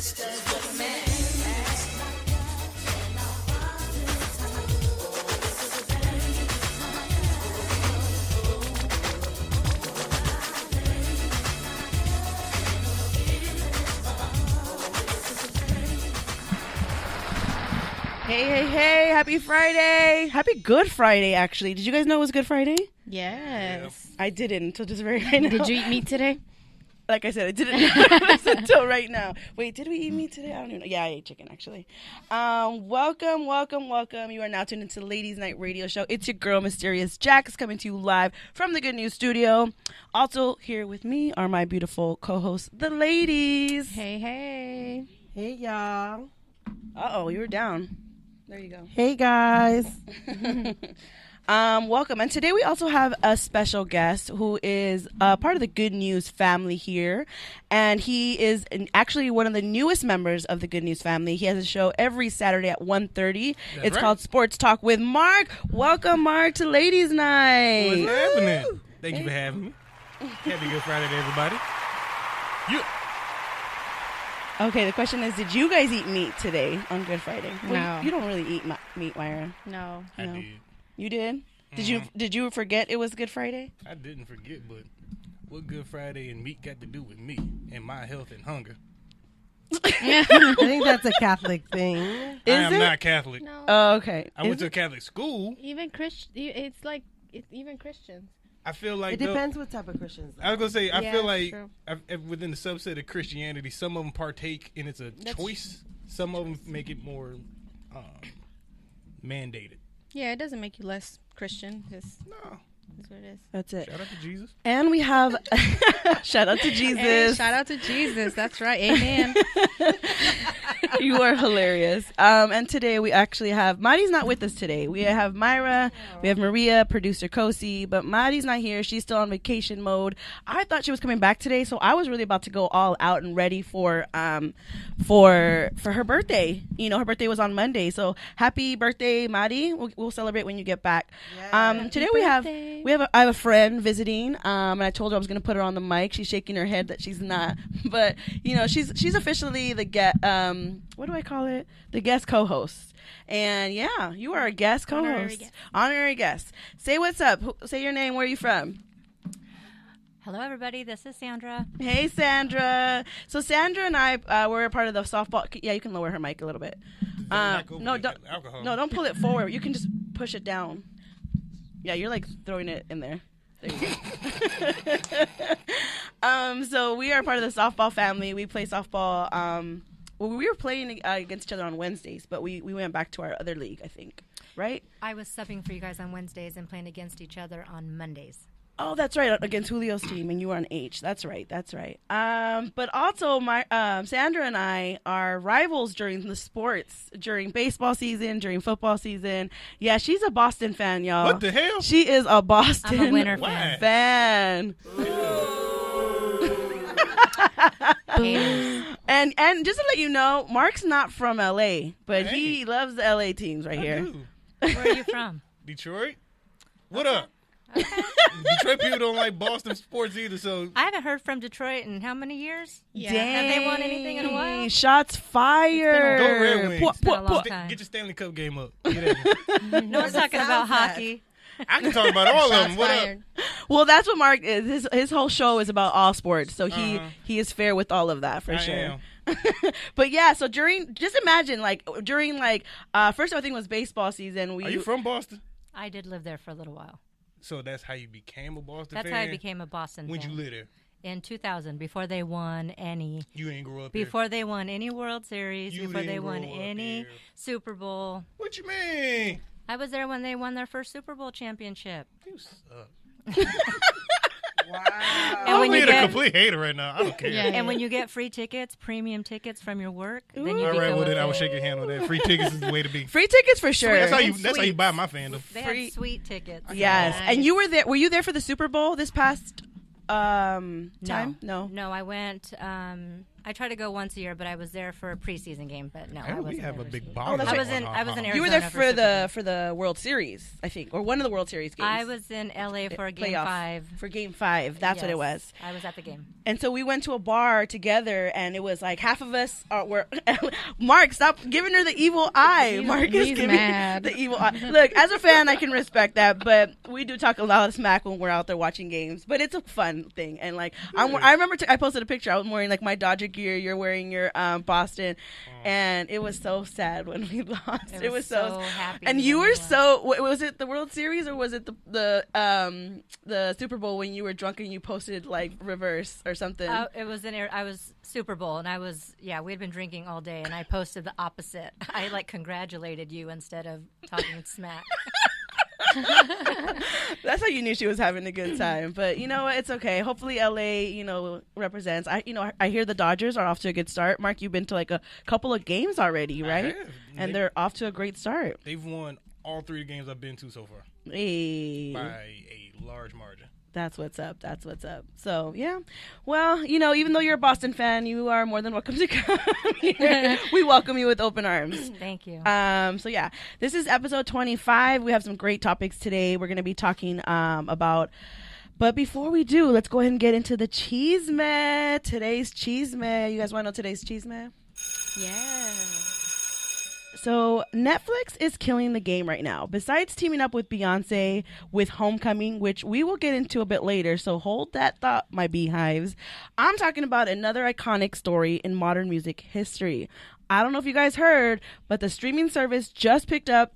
Hey, happy Friday. Happy Good Friday, actually. Did you guys know it was Good Friday? Yes. I didn't until just very right now. Did you eat meat today? Like I said, I didn't until right now. Wait, did we eat meat today? I don't even know. Yeah, I ate chicken, actually. Welcome. You are now tuned into the Ladies Night Radio Show. It's your girl, Mysterious Jax, coming to you live from the Good News Studio. Also, here with me are my beautiful co-hosts, the ladies. Hey. Hey, y'all. Uh-oh, you were down. There you go. Hey, guys. Welcome. And today we also have a special guest who is part of the Good News family here. And he is actually one of the newest members of the Good News family. He has a show every Saturday at 1:30. It's called Sports Talk with Mark. Welcome, Mark, to Ladies Night. What's happening? Thank you for having me. Happy Good Friday to everybody. Okay, the question is, did you guys eat meat today on Good Friday? No. Well, you don't really eat meat, Myra. No. I did. You did? Did you forget it was Good Friday? I didn't forget, but what Good Friday and meat got to do with me and my health and hunger? I think that's a Catholic thing. I am not Catholic. No. Oh, okay. I went to a Catholic school. Even it's like even Christians. I feel like It depends what type of Christians. I was gonna say I feel like true. within the subset of Christianity, some of them partake and it's a choice. Some of them make it more mandated. Yeah, it doesn't make you less Christian. That's No, what it is. That's it. shout out to Jesus. And we have shout out to Jesus. Hey, shout out to Jesus. That's right. Amen. You are hilarious. And today we actually have Mari's not with us today. We have Myra, we have Maria, producer Kosi, but Mari's not here. She's still on vacation mode. I thought she was coming back today, so I was really about to go all out and ready for her birthday. You know, her birthday was on Monday, so happy birthday, Mari. We'll celebrate when you get back. Today I have a friend visiting, and I told her I was going to put her on the mic. She's shaking her head that she's not, but you know, she's officially the what do I call it? The guest co-host. And yeah, you are a guest co-host. Honorary guest. Say what's up. Say your name. Where are you from? Hello, everybody. This is Sandra. Hey, Sandra. So Sandra and I were a part of the softball. Yeah, you can lower her mic a little bit. Don't pull it forward. You can just push it down. Yeah, you're like throwing it in there. There you go. So we are part of the softball family. We play softball. Well, we were playing against each other on Wednesdays, but we went back to our other league, I think. Right? I was subbing for you guys on Wednesdays and playing against each other on Mondays. Oh, that's right, against Julio's team, and you were on H. That's right. But also, Sandra and I are rivals during the sports, during baseball season, during football season. Yeah, she's a Boston fan, y'all. What the hell? She is a Boston I'm a winner fan. And just to let you know, Mark's not from LA, but he loves the LA teams right here. Do. Where are you from? Detroit? What up? Detroit people don't like Boston sports either, so I haven't heard from Detroit in how many years? Yeah. Dang. Have they won anything in a while? Shots fired. Go Red Wings. It's been a long time. Get your Stanley Cup game up. Get at me. No one's talking about hockey. I can talk about all of them. What up? Well, that's what Mark is. His whole show is about all sports, so he is fair with all of that for sure. But yeah, so just imagine during first I think it was baseball season. Are you from Boston? I did live there for a little while. So that's how you became a Boston fan? That's how I became a Boston fan. When'd you live there? In 2000, before they won any. You ain't grow up Before they won any World Series, You before didn't they won grow up any there. Super Bowl. What you mean? I was there when they won their first Super Bowl championship. You suck. Wow. And when I'm you being a get complete hater right now. I don't care. Yeah. and when you get free tickets, premium tickets from your work, then you All right, become well a then I fan. will shake your hand on that. Free tickets is the way to be. Free tickets for sure. That's how you. And That's how you sweets. buy my fandom. They Free- had sweet tickets. Yes, Nice. and you were there. Were you there for the Super Bowl this past time? No. No, I went. I I try to go once a year, but I was there for a preseason game. But no, I And wasn't we have there a for big season. bar. I was in Arizona. You were there for Super Bowl. for the World Series, I think, or one of the World Series games. I was in LA for Game Playoff. 5. For Game 5. That's what it Yes, was. I was at the game. And so we went to a bar together, and it was like half of us were. Mark, stop giving her the evil eye. Mark is he's giving mad. the evil eye. Look, as a fan, I can respect that, but we do talk a lot of smack when we're out there watching games. But it's a fun thing, and like I remember I posted a picture. I was wearing like my Dodger gear. You're wearing your Boston, and it was so sad when we lost. It was so happy. And when you we were lost. so. Was it the World Series or was it the Super Bowl when you were drunk and you posted like reverse or something? It was I was Super Bowl, and we had been drinking all day, and I posted the opposite. I like congratulated you instead of talking smack. That's how you knew she was having a good time. But you know what? It's okay. Hopefully LA, represents. I hear the Dodgers are off to a good start. Mark, you've been to like a couple of games already, right? have. And they're off to a great start. They've won all 3 games I've been to so far Hey. by a large margin. That's what's up. That's what's up. So, yeah. Well, even though you're a Boston fan, you are more than welcome to come here. We welcome you with open arms. Thank you. So yeah, this is episode 25. We have some great topics today. We're going to be talking about, but before we do, let's go ahead and get into the Cheesemeh. Today's Cheesemeh. You guys want to know today's Cheesemeh? Yeah. So Netflix is killing the game right now. Besides teaming up with Beyonce with Homecoming, which we will get into a bit later, so hold that thought, my beehives. I'm talking about another iconic story in modern music history. I don't know if you guys heard, but the streaming service just picked up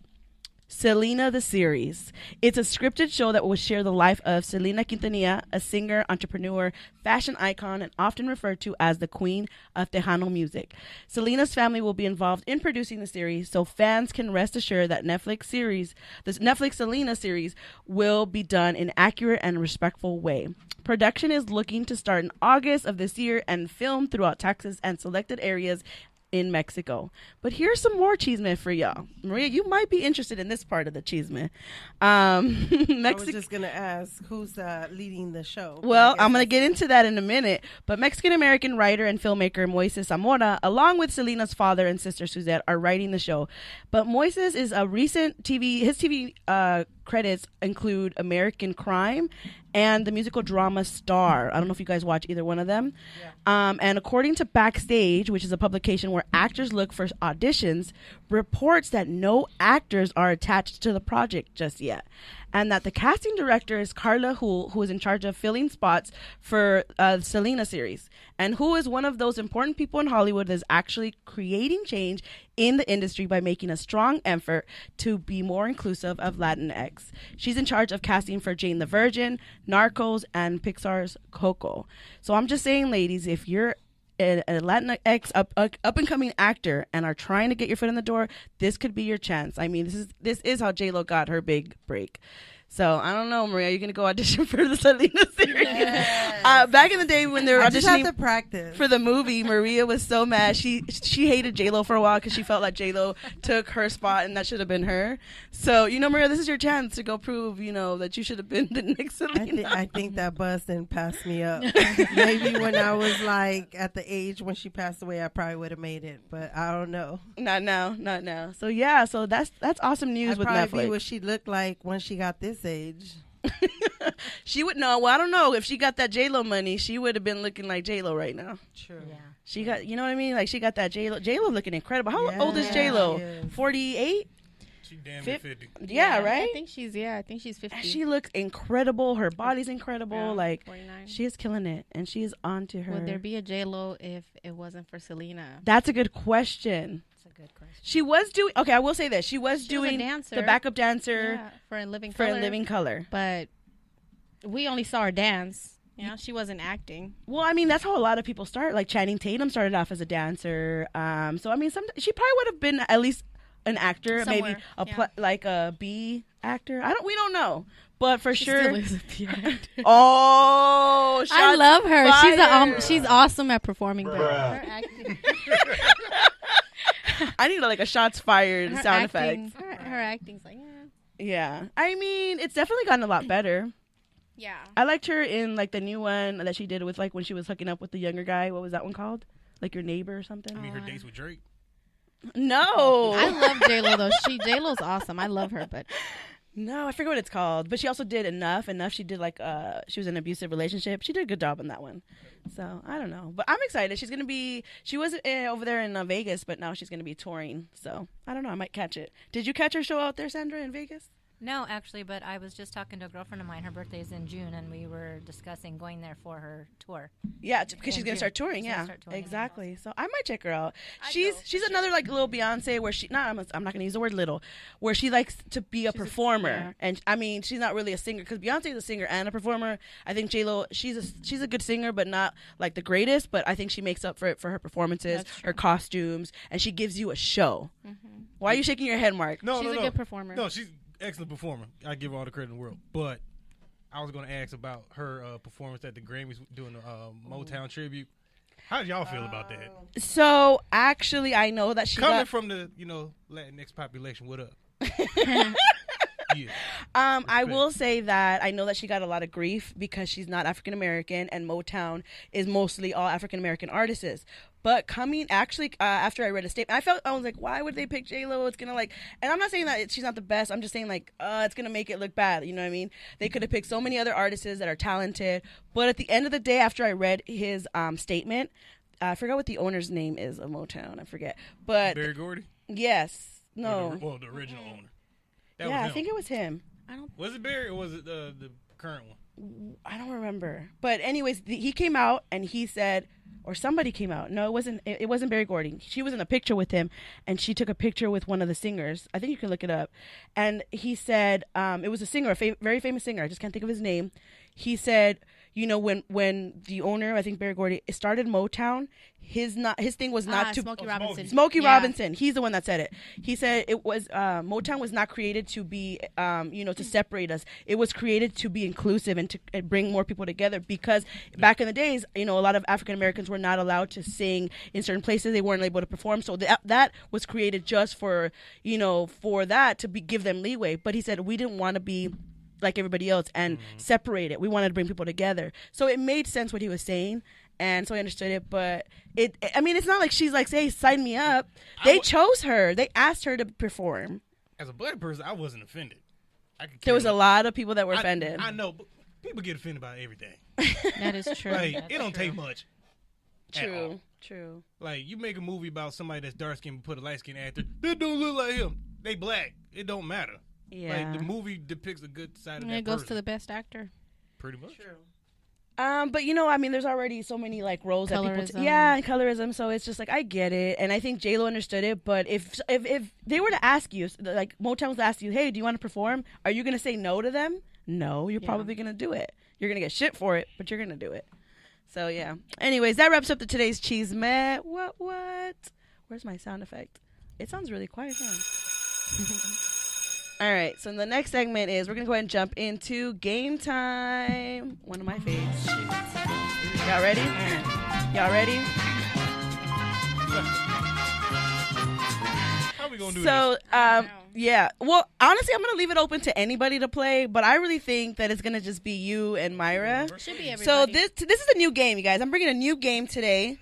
Selena the Series. It's a scripted show that will share the life of Selena Quintanilla, a singer, entrepreneur, fashion icon, and often referred to as the queen of Tejano music. Selena's family will be involved in producing the series, so fans can rest assured that this Netflix Selena series will be done in an accurate and respectful way. Production is looking to start in August of this year and film throughout Texas and selected areas in Mexico. But here's some more Cheesemeh for y'all. Maria, you might be interested in this part of the Cheesemeh. I was just going to ask who's leading the show. Well, I'm going to get into that in a minute. But Mexican-American writer and filmmaker Moises Zamora, along with Selena's father and sister Suzette, are writing the show. But Moises is a recent his TV credits include American Crime and the musical drama Star. I don't know if you guys watch either one of them. Yeah. And according to Backstage, which is a publication where actors look for auditions, reports that no actors are attached to the project just yet. And that the casting director is Carla Hull, who is in charge of filling spots for Selena series. And who is one of those important people in Hollywood that is actually creating change in the industry by making a strong effort to be more inclusive of Latinx. She's in charge of casting for Jane the Virgin, Narcos, and Pixar's Coco. So I'm just saying, ladies, if you're a Latinx up and coming actor and are trying to get your foot in the door, this could be your chance. I mean, this is how J-Lo got her big break. So I don't know, Maria. Are you gonna go audition for the Selena series? Yes. Back in the day when they were I just have auditioning to practice for the movie, Maria was so mad. She hated J-Lo for a while because she felt like J-Lo took her spot and that should have been her. So Maria, this is your chance to go prove that you should have been the next Selena. I think that bus didn't pass me up. Maybe when I was like at the age when she passed away, I probably would have made it, but I don't know. Not now. So yeah, so that's awesome news I'd with probably Netflix. be what she looked like when she got this age. She would know. Well, I don't know if she got that J-Lo money, she would have been looking like J-Lo right now. True. Yeah. She got, you know what I mean? Like she got that J-Lo. J-Lo looking incredible. How Yeah, old is J-Lo? she is. 48? She damn near 50. Yeah, right? I think she's 50. She looks incredible. Her body's incredible. Yeah, like 49. she is killing it, and she is on to her. Would there be a J-Lo if it wasn't for Selena? That's a good question. That's a good question. She was doing. Okay, I will say this. She was She was a doing dancer. the backup dancer Yeah, for In Living for Color. In Living Color. But we only saw her dance. She wasn't acting. Well, I mean, that's how a lot of people start. Like Channing Tatum started off as a dancer. So I mean, she probably would have been at least an actor, maybe Somewhere, like a B actor. We don't know, but for She sure. still is a PR actor. Oh, I shots love her. fired. She's awesome at performing. But her acting, I need like a shots fired sound effect. Her acting's like, Yeah, I mean, it's definitely gotten a lot better. yeah. I liked her in like the new one that she did with like when she was hooking up with the younger guy. What was that one called? like your neighbor or something. I mean, her dates with Drake. No, I love J Lo though. J Lo's awesome. I love her, but no, I forget what it's called. But she also did Enough. She did like she was in an abusive relationship. She did a good job on that one. So I don't know, but I'm excited. She's gonna be. She was over there in Vegas, but now she's gonna be touring. So I don't know. I might catch it. Did you catch her show out there, Sandra, in Vegas? No, actually, but I was just talking to a girlfriend of mine. Her birthday is in June, and we were discussing going there for her tour. Yeah, because she's In gonna June. start touring. She's Yeah, gonna start touring. exactly. So I might check her out. I'd She's go, for she's another like little Beyonce where I'm not gonna use the word little, where she likes to be a performer. yeah. And I mean, she's not really a singer because Beyonce is a singer and a performer. I think J-Lo, she's a good singer, but not like the greatest. But I think she makes up for it for her performances, That's her costumes, and she gives you a show. Why are you shaking your head, Mark? No, she's no, a no. good performer. No, she's excellent performer. I give her all the credit in the world. But I was going to ask about her performance at the Grammys doing the Motown tribute. How did y'all feel about that? So actually, I know that she Coming got. from the Latinx population, what up? Yeah. I will say that I know that she got a lot of grief because she's not African American, and Motown is mostly all African American artists. But after I read a statement, I was like, why would they pick J-Lo? It's gonna and I'm not saying that she's not the best. I'm just saying it's gonna make it look bad. You know what I mean? They could have picked so many other artists that are talented. But at the end of the day, after I read his statement, I forgot what the owner's name is of Motown. I forget. But Berry Gordy? yes, no, The original owner. That yeah, was I him. think it was him. Was it Barry or was it the current one? I don't remember. But anyways, he came out and he said, or somebody came out. No, it wasn't. It wasn't Berry Gordy. She was in a picture with him, and she took a picture with one of the singers. I think you can look it up. And he said, it was a singer, a very famous singer. I just can't think of his name. He said, when the owner, I think Berry Gordy, started Motown, his thing was not to Smokey Robinson. Smokey Yeah. Robinson. He's the one that said it. He said it was Motown was not created to be to separate us. It was created to be inclusive and to bring more people together because back in the days, a lot of African Americans were not allowed to sing in certain places. They weren't able to perform. So that was created just for that to give them leeway. But he said we didn't want to be like everybody else and separate it. We wanted to bring people together. So it made sense what he was saying. And so I understood it, but it's not like she's like, hey, sign me up. They chose her. They asked her to perform. As a black person, I wasn't offended. There was a lot of people that were offended. I know, but people get offended by everything. That is true. Like, it don't take much. at all. True. Like, you make a movie about somebody that's dark skinned but put a light skinned actor, they don't look like him. They black. It don't matter. Yeah. Like, the movie depicts a good side of that It goes person. to the best actor. Pretty much. True. But there's already so many like roles that people, Colorism. and colorism. So it's just like I get it, and I think J-Lo understood it. But if they were to ask you, like Motown was to ask you, hey, do you want to perform? Are you gonna say no to them? No, you're probably gonna do it. You're gonna get shit for it, but you're gonna do it. So yeah. Anyways, that wraps up today's Cheese Met. What? Where's my sound effect? It sounds really quiet, huh? All right, so the next segment is we're going to go ahead and jump into Game Time. One of my faves. Y'all ready? Y'all ready? How we gonna do So, this? yeah. Well, honestly, I'm going to leave it open to anybody to play, but I really think that it's going to just be you and Myra. Should be everybody. So this is a new game, you guys. I'm bringing a new game today.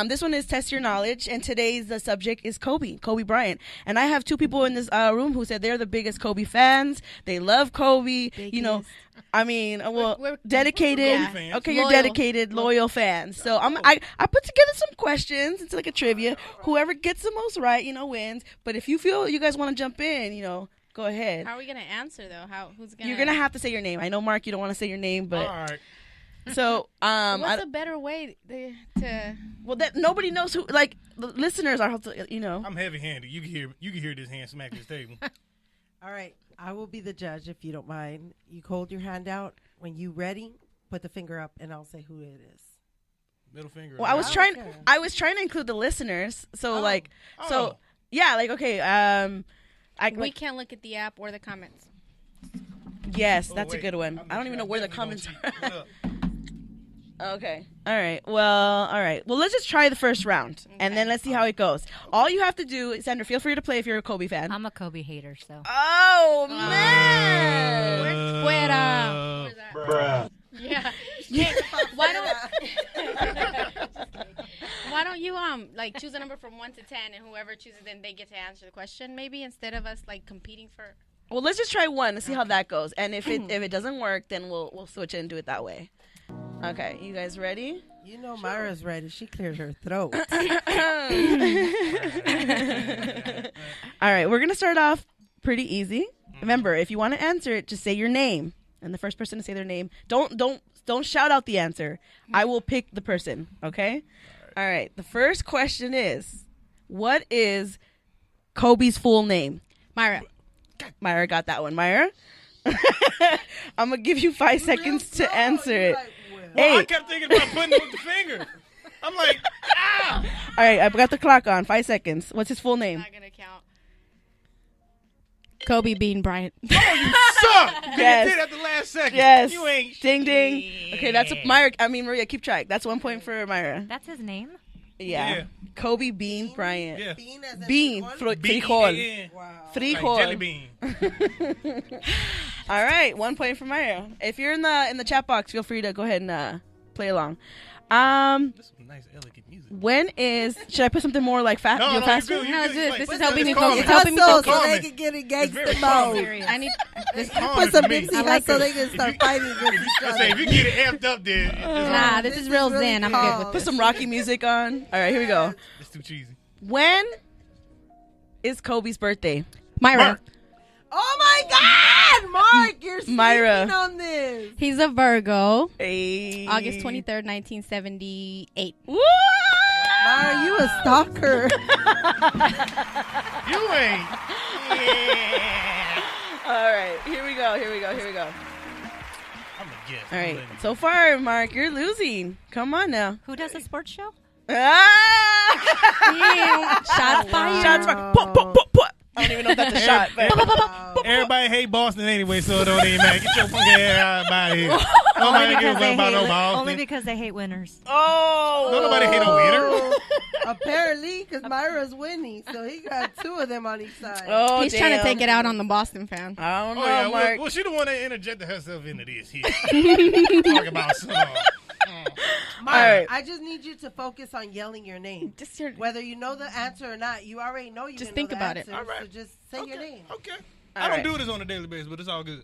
This one is Test Your Knowledge, and today's the subject is Kobe Bryant. And I have two people in this room who said they're the biggest Kobe fans. They love Kobe. Biggest. We're dedicated. Yeah. Fans. Okay, you're Loyal. dedicated, loyal fans. So I put together some questions. It's like a trivia. Whoever gets the most right, wins. But if you feel you guys want to jump in, go ahead. How are we gonna answer though? Who's gonna? You're gonna have to say your name. I know, Mark, you don't want to say your name, but All right. so What's a better way to? well, that nobody knows who. Like the listeners are, I'm heavy handed. You can hear this hand smack this table. All right. I will be the judge if you don't mind. You hold your hand out. When you ready, put the finger up and I'll say who it is. Middle finger. Well, I was I trying. don't care. I was trying to include the listeners. So Oh. yeah, like okay. We can't look at the app or the comments. Yes, Oh, that's wait. a good one. I'm I don't even know where the definitely comments gonna are. cheat. What up? Okay. All right. Well, let's just try the first round, and then let's see how it goes. All you have to do, Sandra, feel free to play if you're a Kobe fan. I'm a Kobe hater, so. Oh, man. Fuera. Yeah. Why don't you like choose a number from 1 to 10, and whoever chooses, then they get to answer the question. Maybe instead of us like competing for. Well, let's just try one and see how that goes. And if it doesn't work, then we'll switch it and do it that way. Okay, you guys ready? You know, Myra's ready. She cleared her throat. All right, we're gonna start off pretty easy. Remember, if you want to answer it, just say your name, and the first person to say their name. Don't shout out the answer. I will pick the person. Okay. All right. The first question is, what is Kobe's full name? Myra. Myra got that one. Myra, I'm gonna give you 5 seconds to answer it. Well, I Hey. kept thinking about putting it with the finger. I'm like, ah! All right, I've got the clock on. 5 seconds. What's his full name? Not gonna count. Kobe Bean Bryant. Suck! Yes. You did at the last second. Yes. You ain't. Ding ding. Okay, that's Maria. Keep track. That's 1 point for Myra. That's his name? Yeah. Yeah. Kobe Bean Bryant. Yeah. Bean as in Bean. frijol? Frijol. B-E-A-N. Wow. Like Frijol. jelly bean. All right, 1 point for Myra. If you're in the chat box, feel free to go ahead and play along. This is nice, elegant music. When is? Should I put something more like fast? No, you no, faster? you good. No, You this good. is- Like, this is it's helping me calming. focus. It's helping me Hustle focus. so they Calming. can get in It's gangster very mode. calming. I need this. Calming Put some for me. Nipsey I like Hussle so it. they can start fighting against each I other. say, if you get it amped up, then it's Nah, this is real really zen. I'm calm. good with Put this. some Rocky music on. All right, here we go. It's too cheesy. When is Kobe's birthday? Myra. Mark. Oh my God, Mark, you're Myra. sleeping on this. He's a Virgo. Hey. August 23rd, 1978. Woo! Myra, you a stalker. You ain't. Yeah. All right, here we go. I'm a guess. All right, so far, Mark, you're losing. Come on now. Who does a sports show? Ah! Shots fired. Shots fired. Put, put, put, put. I don't even know if that's a shot, but Everybody hate Boston anyway, so it don't even matter. Get your funky ass out of here. Only Nobody gives a fuck about no only Boston. because they hate winners. oh, Don't nobody hate a winner. Apparently, because Myra's winning, so he got 2 of them on each side. Oh, He's trying to damn. take it out on the Boston fan. I don't know, Oh, yeah. Mark. Well, she the one that interjected herself into this here. Talk about some. Mark, All right. I just need you to focus on yelling your name. Just your. Whether you know the answer or not, you already know you Just didn't think know the about it. answer, All right. So just say your name. Okay. All I don't right. do this on a daily basis, but it's all good.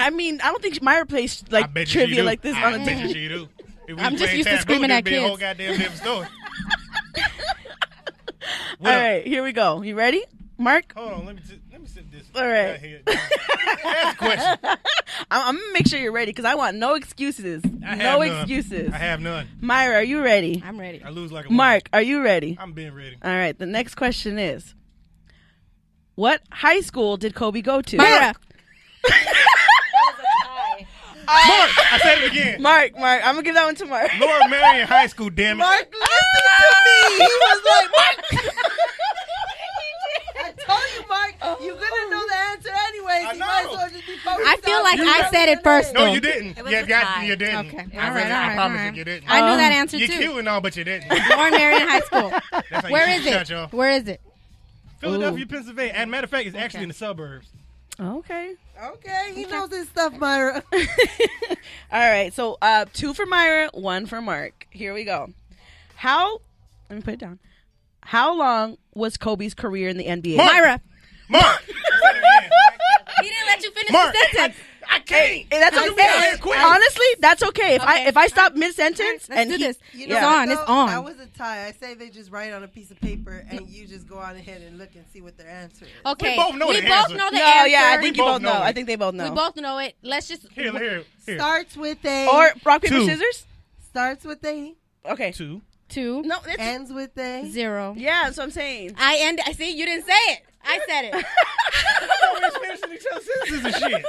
I mean, I don't think Myra plays I like bet you she trivia do. like this I on a bet daily. you she do. If we I'm just playing used to taboo, screaming it'd at be a whole kids. goddamn different story. All What up? right, here we go. You ready, Mark? Hold on, let me sit this. All right. right here. Ask a question. I'm gonna make sure you're ready because I want no excuses. I have No none. excuses. I have none. Myra, are you ready? I'm ready. I lose like a woman. Mark, are you ready? I'm being ready. All right. The next question is, what high school did Kobe go to? Myra. Mark, I said it again. Mark, I'm gonna give that one to Mark. Laura Marion High School, damn it. Mark, listen to me. He was like, Mark. I told you, Mark, you're going to know the answer anyways. I You might as know. well just be focused I feel on like you I know said your it first, name. No, you didn't. It was You a tie. didn't. Okay. I All right, really- all I right, promise all you, right. you didn't. I knew that answer You're too. cute and all, but you didn't. Lauren Marion High School. That's how Where you is shut it? y'all. Where is it? Philadelphia, Pennsylvania. As a matter of fact, it's actually Okay. in the suburbs. Okay. Okay, he knows his stuff, Myra. All right. So 2 for Myra, 1 for Mark. Here we go. Let me put it down. How long was Kobe's career in the NBA? Mark. Myra. Mark! He didn't let you finish Mark! the sentence. I can't! Hey, that's I okay. said quick. Honestly, that's okay. Okay. If I stop mid sentence Let's and do he, this. You Yeah. It's what, on. It's though? on. That was a tie. I say they just write on a piece of paper and you just go on ahead and look and see what their answer is. Okay. We both know the answer. know the No, answer. yeah, I think We you both both know. know it. I think they both know. We both know it. Let's just. Here. Starts with a. Or rock paper 2. scissors. Starts with a. Okay. 2. 2. No, it's Ends with a. 0. yeah. That's what I'm saying. I see. You didn't say it. I said it. We're finishing each other's sentences and shit.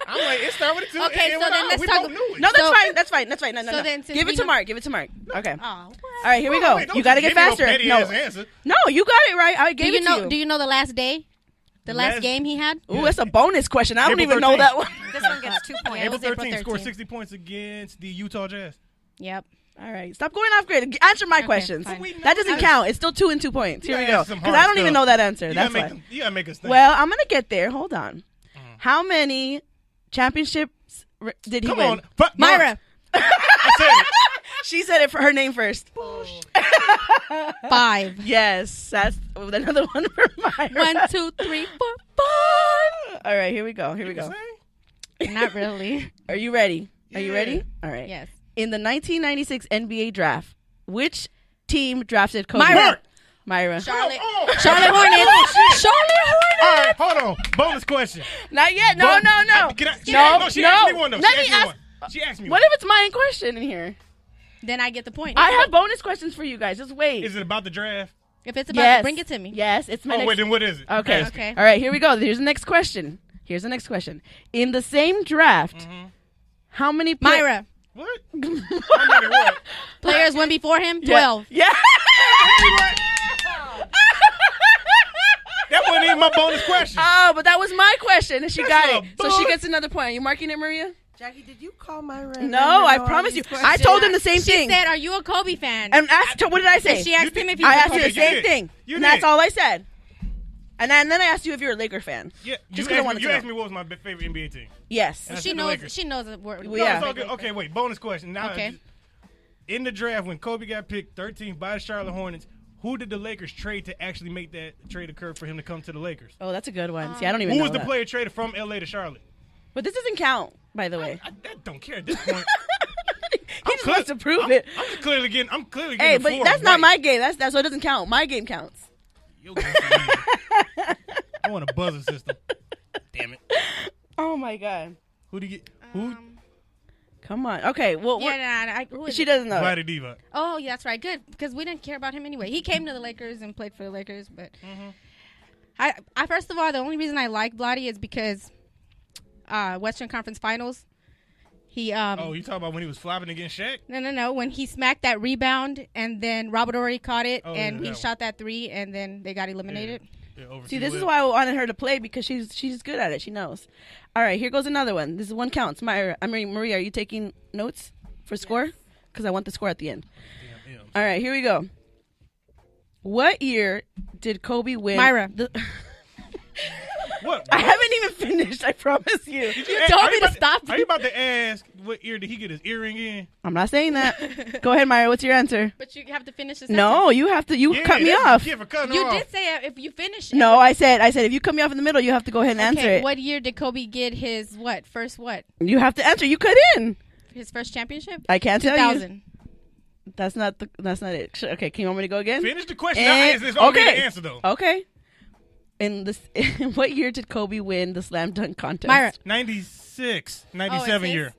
I'm like, it started with a 2. Okay, and so then let's we talk- both knew it. No, that's So- fine. That's fine. That's fine. No, no, so no. then since Give we it to know- Mark. Give it to Mark. Okay. Oh, All right. Here we go. Wait, don't You got to just get give me faster. petty No, ass answer. no, you got it right. I gave it to you. Do you know the last day? The last game he had? Ooh, that's a bonus question. I don't April even know 13th. that one. This one gets 2 points. April was April 13th scored 13th. 60 points against the Utah Jazz. Yep. All right, stop going off grid. Answer my questions. fine. We know That doesn't this. count. It's still 2 and 2 points. You Here we gotta go. ask some Because hard I don't even stuff. know that answer. You That's gotta, why. you gotta make us think. Well, I'm gonna get there. Hold on. How many championships did he Come win? on. Fuck, Myra. I said it. She said it for her name first. 5. Yes, that's another one for Myra. 1, 2, 3, 4, 5. All right, here we go. Here we go. Not really. Are you ready? Are you Yeah. ready? All right. Yes. In the 1996 NBA draft, which team drafted Kobe? Myra. Myra. Charlotte. Oh, Charlotte Hornets. Charlotte Hornets. All right, hold on. Bonus question. Not yet. No, no, no. Can I, No, she no. asked me one, though. Let She me asked me ask- one. She asked me What one. if it's my question in here? Then I get the point. I have bonus questions for you guys. Just wait. Is it about the draft? If it's about Yes. bring it to me. Yes, it's my Oh, next. wait, then what is it? Okay. Ask it. Okay. All right, here we go. Here's the next question. Here's the next question. In the same draft, how many Myra. What? How many what? Players went before him. 12. Yeah. That wasn't even my bonus question. Oh, but that was my question, and she That's got a it. So she book. gets another point. Are you marking it, Maria? Jackie, did you call Myra? No, I promise you. I told him the same She thing. said, "Are you a Kobe fan?" And asked, what did I say? And she asked him if he I was a asked you Kobe the fan. same You did. thing. You And that's did. all I said. And then I asked you if you're a Laker fan. Yeah, Just 'cause you I asked, wanted me, you to asked know. me what was my favorite NBA team. Yes. And I She said the knows. Lakers. She knows the word. No, No, it's it's all good. Okay, wait. Bonus question. Now, Okay. in the draft, when Kobe got picked 13th by the Charlotte Hornets, who did the Lakers trade to actually make that trade occur for him to come to the Lakers? Oh, that's a good one. See, I don't even Who know was the that. player traded from LA to Charlotte? But this doesn't count, by the way. I don't care at this point. He just wants to prove it. I'm clearly getting. Hey, but four that's not right. my game. That's so it doesn't count. My game counts. Your game for me. I want a buzzer system. Damn it. Oh my god. Who do you get? Who? Come on. Okay. Well, Yeah, who is she it? doesn't know. Vladdy Divac. Oh, yeah, that's right. Good, because we didn't care about him anyway. He came to the Lakers and played for the Lakers, but I first of all, the only reason I like Vladdy is because Western Conference Finals. He Oh, you talking about when he was flopping against Shaq? no, when he smacked that rebound and then Robert Horry caught it Oh, and yeah, he that shot that 3 and then they got eliminated. Yeah, over See, to this the is lip. why I wanted her to play because she's good at it. She knows. All right, here goes another one. This is one counts. Maria, are you taking notes for score? Because I want the score at the end. Yeah. All right, here we go. What year did Kobe win? Myra. What? I haven't even finished. I promise you. You told me to stop. Are you about to ask what ear did he get his earring in? I'm not saying that. Go ahead, Myra. What's your answer? But you have to finish the No, you have to. You Yeah, cut me that's off. Yeah, for cutting You her off. did say if you finish. No, I said if you cut me off in the middle, you have to go ahead and answer Okay, it. what year did Kobe get his first You have to answer. You cut in. his first championship? I can't tell you. 2000. That's not it. Okay, can you want me to go again? Finish the question. And- It's on me okay. to answer though. Okay. In what year did Kobe win the slam dunk contest? Myra. 96, 97 his? year.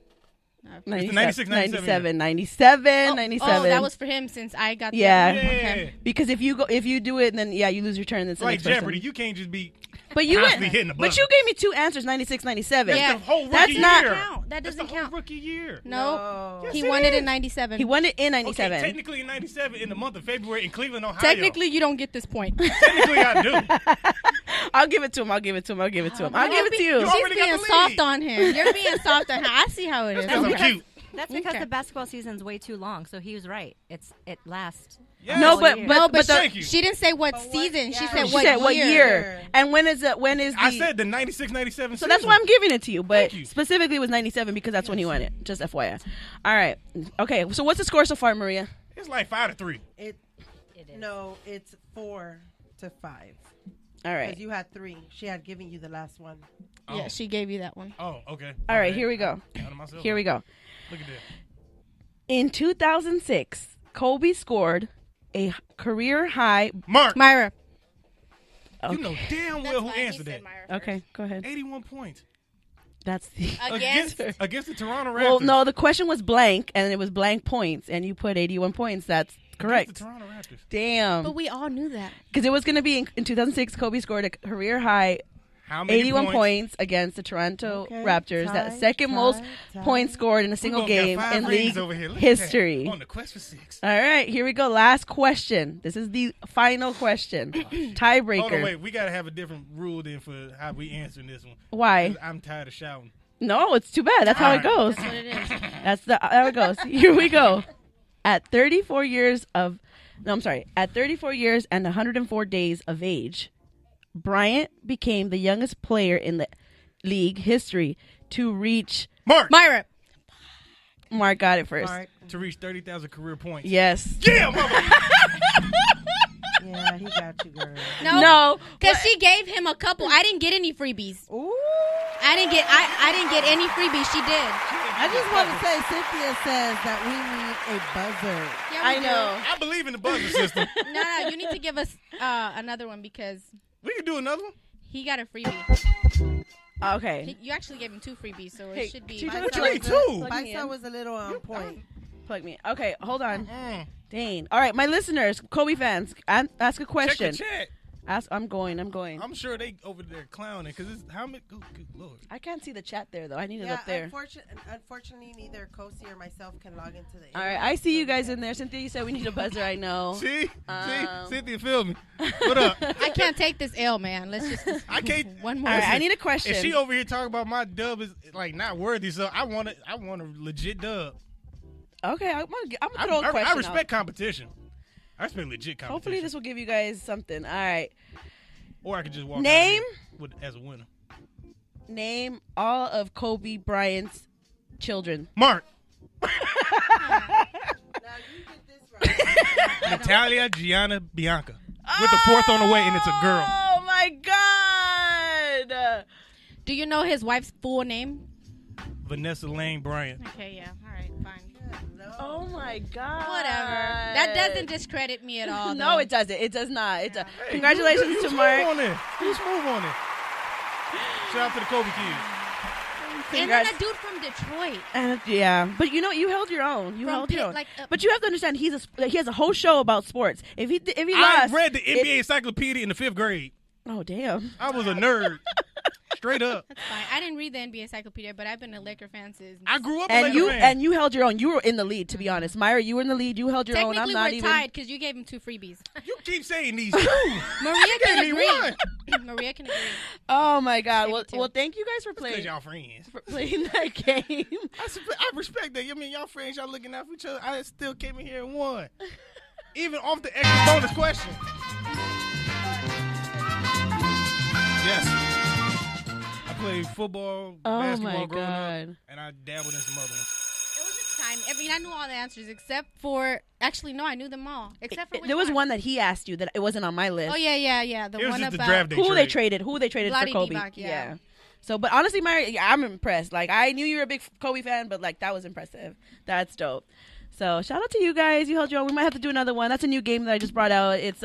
96, 97, 97. Oh, that was for him since I got Yeah. the Yeah. Okay. Because if you do it, then you lose your turn. That's the Like next person. Jeopardy, you can't just be But you constantly went. hitting the But button. you gave me two answers: 96, 97. Yeah. the whole That's rookie not- year. Count. That That's doesn't the whole count. rookie year. No, Yes, he it won it is. in 97. He won it in Okay, 97. technically in 97 in the month of February in Cleveland, Ohio. Technically, you don't get this point. Technically I do. I'll give it to him. I'll give it to him. I'll give it to him. I'll give it to you. You She's already got being the lead. soft on him. You're being soft on him. I see how it is. Because I'm Okay. cute. That's because Okay. the basketball season's way too long. So he was right. It lasts. Yes. No, all but year. No, but Thank you. she didn't say what But what- season. yeah. She said She what said what year. year? And when is the? I said the 96, 97 So that's why I'm giving it to you. But Thank you. specifically it was 97 because that's when he won it. Just FYI. All right. Okay. So what's the score so far, Maria? It's like 5-3. It It is. no, it's 4-5. All right. Because you had 3. She had given you the last one. Oh. Yeah, she gave you that one. Oh, okay. All right. Here we go. Here we go. Look at that. In 2006, Kobe scored a career high. Mark, Myra. you know damn well who answered that. Okay, go ahead. 81 points. That's the. Against. Against the Toronto Raptors. Well, no, the question was blank, and it was blank points, and you put 81 points. That's Against correct. the Toronto Raptors. Damn. But we all knew that. Because it was going to be in 2006, Kobe scored a career high How many 81 points against the Toronto Okay, Raptors. tie, that second most tie. points scored in a We single gonna get game 5 in rings league over here. Look at history. that. On the quest for 6. All right, here we go. Last question. This is the final question. Tiebreaker. Hold on, wait. We got to have a different rule then for how we answering this one. Why? 'Cause I'm tired of shouting. No, it's too bad. That's how it All goes. That's what it is. That's how it goes. Here we go. At 34 years and 104 days of age, Bryant became the youngest player in the league history to reach. Mark, Myra. Mark got it first. Mark. to reach 30,000 career points. Yes. Yeah, mama. No, Because she gave him a couple. I didn't get any freebies. Ooh. I didn't get any freebies. She did. I just want to say, Cynthia says that we need a buzzer. Yeah, I we do. know. I believe in the buzzer system. No, you need to give us another one because We can do another one. he got a freebie. Okay. You actually gave him 2 freebies, so Hey, it should be. she My What son you mean, was- two? My Plug me son in. was a little on point. Plug me. Okay, hold on. Mm. Dane. All right, my listeners, Kobe fans, ask a question. Check the chat. I'm going. I'm sure they over there clowning because it's how many. Good Lord. I can't see the chat there though. I need it Yeah, up there. unfortunately, neither Kosi or myself can log into the. All right, I see you guys in there. Cynthia, you said we need a buzzer. I know. See, Um, Cynthia, feel me. What up? I can't take this L, man. Let's just I can't. one more. All right, I Listen, need a question. And she over here talking about my dub is like not worthy, so I want a legit dub. Okay, I'm gonna throw a question. I respect competition. I respect legit competition. Hopefully, this will give you guys something. All right, Or I could just walk Name? out here as a winner. name all of Kobe Bryant's children. Mark, Now you get this right. Natalia, Gianna, Bianca, with the 4th on the way, and it's a girl. Oh my God! Do you know his wife's full name? Vanessa Lane Bryant. Okay, yeah. All right, fine. Oh my God! Whatever. That doesn't discredit me at all. No, though. it doesn't. It does not. It does. Hey, Congratulations you to smooth Mark. on there. You smooth on there. Shout out to the Kobe kids. And then Congrats. a dude from Detroit. Yeah, but you held your own. You From held your Pitt, own. like, But you have to understand, he has a whole show about sports. If he I lost, read the NBA encyclopedia in the 5th grade. oh damn. I was a nerd. Straight up. That's fine. I didn't read the NBA encyclopedia, but I've been a Laker fan since. I grew up a And Laker fan. you held your own. You were in the lead, to be honest. Myra, you were in the lead. You held your own. I'm Technically, not we're even. tied because you gave him 2 freebies. You keep saying these two. Maria can gave me agree. one. Maria can agree. Oh my God. Gave Well, it to. well, thank you guys for Because playing y'all friends. that game. I respect that. I mean, y'all friends, y'all looking out for each other. I still came in here and won. Even off the extra bonus question. Yes. I played football, Oh basketball my growing God. up, and I dabbled in some other ones. It was a time. I mean, I knew all the answers except for. Actually, no, I knew them all except for. which There was one that he asked you that it wasn't on my list. Oh yeah. The It was one just the about. draft day Who trade. they traded for Vlade Kobe. Divac, yeah. So, but honestly, Myra, I'm impressed. Like, I knew you were a big Kobe fan, but like that was impressive. That's dope. So, shout out to you guys. You held your own. We might have to do another one. That's a new game that I just brought out. It's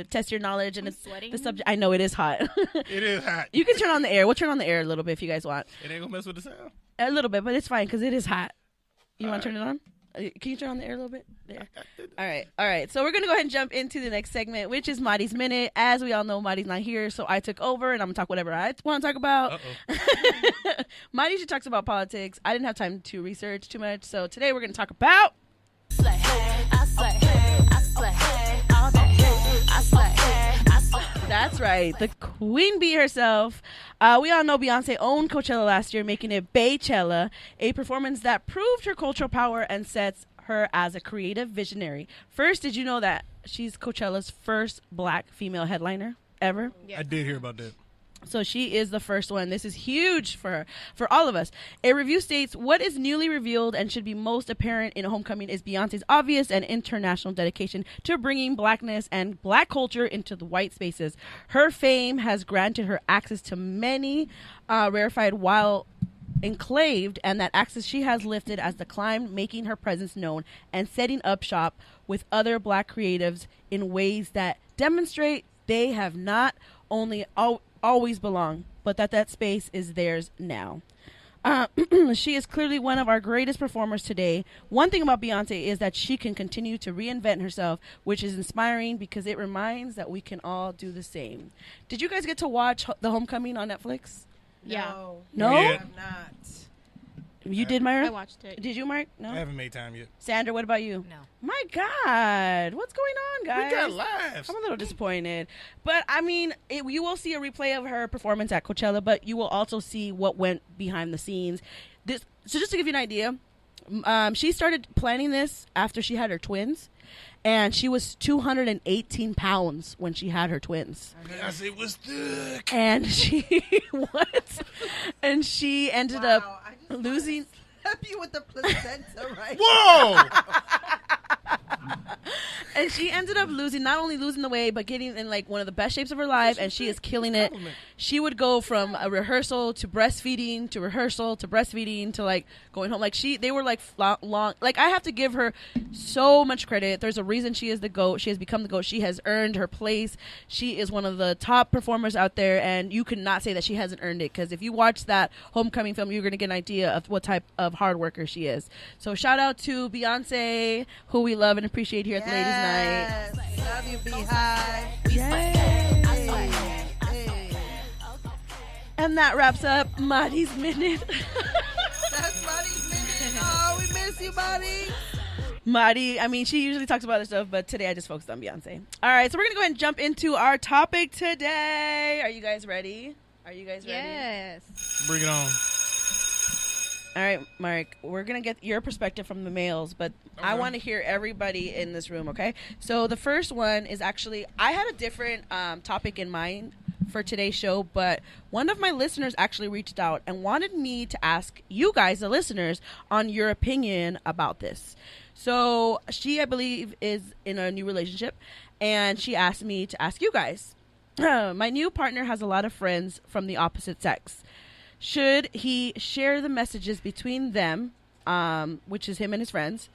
test your knowledge, and I'm it's sweating. the subject. I know it is hot. It is hot. You can turn on the air. We'll turn on the air a little bit if you guys want. It ain't gonna mess with the sound. A little bit, but it's fine because it is hot. You want to turn it on? Can you turn on the air a little bit? There. All right. So we're gonna go ahead and jump into the next segment, which is Marty's Minute. As we all know, Marty's not here, so I took over, and I'm gonna talk whatever I want to talk about. Marty usually talks about politics. I didn't have time to research too much, so today we're gonna talk about. That's right, the Queen Bee herself. We all know Beyonce owned Coachella last year, making it Baychella, a performance that proved her cultural power and sets her as a creative visionary. First, did you know that she's Coachella's first black female headliner ever? I did hear about that. So she is the first one. This is huge for her, for all of us. A review states, what is newly revealed and should be most apparent in Homecoming is Beyonce's obvious and international dedication to bringing blackness and black culture into the white spaces. Her fame has granted her access to many rarefied while enclaved, and that access she has lifted as the climb, making her presence known and setting up shop with other black creatives in ways that demonstrate they have not only always belong, but that space is theirs now. She is clearly one of our greatest performers today. One thing about Beyonce is that she can continue to reinvent herself, which is inspiring because it reminds that we can all do the same. Did you guys get to watch The Homecoming on Netflix? Yeah. No? I Yeah. have not. You did, Myra? I watched it. Did you, Mark? No? I haven't made time yet. Sandra, what about you? No. My God. What's going on, guys? We got lives. I'm a little disappointed. But, I mean, you will see a replay of her performance at Coachella, but you will also see what went behind the scenes. So just to give you an idea, she started planning this after she had her twins, and she was 218 pounds when she had her twins. Yes, it was thick. And she, what? And she ended Wow, up I just losing. Help you with the placenta, right? Whoa! And she ended up not only losing the weight, but getting in like one of the best shapes of her life, and she is killing it. She would go from a rehearsal to breastfeeding to rehearsal to breastfeeding to like going home. Like they were like long. Like I have to give her so much credit. There's a reason she is the GOAT. She has become the GOAT. She has earned her place. She is one of the top performers out there, and you could not say that she hasn't earned it, because if you watch that Homecoming film, you're going to get an idea of what type of hard worker she is. So shout out to Beyonce, who we love and appreciate here at the Ladies Night. Love you, Beehive. Hey. And that wraps up Mari's Minute. That's Mari's Minute. Oh, we miss you, Mari. Mari, I mean, she usually talks about other stuff, but today I just focused on Beyonce. All right, so we're going to go ahead and jump into our topic today. Are you guys ready? Yes. Bring it on. All right, Mark, we're going to get your perspective from the males, but I Okay. want to hear everybody in this room, okay? So the first one is actually, I had a different topic in mind for today's show, but one of my listeners actually reached out and wanted me to ask you guys, the listeners, on your opinion about this. So she, I believe, is in a new relationship, and she asked me to ask you guys. My new partner has a lot of friends from the opposite sex. Should he share the messages between them, which is him and his friends,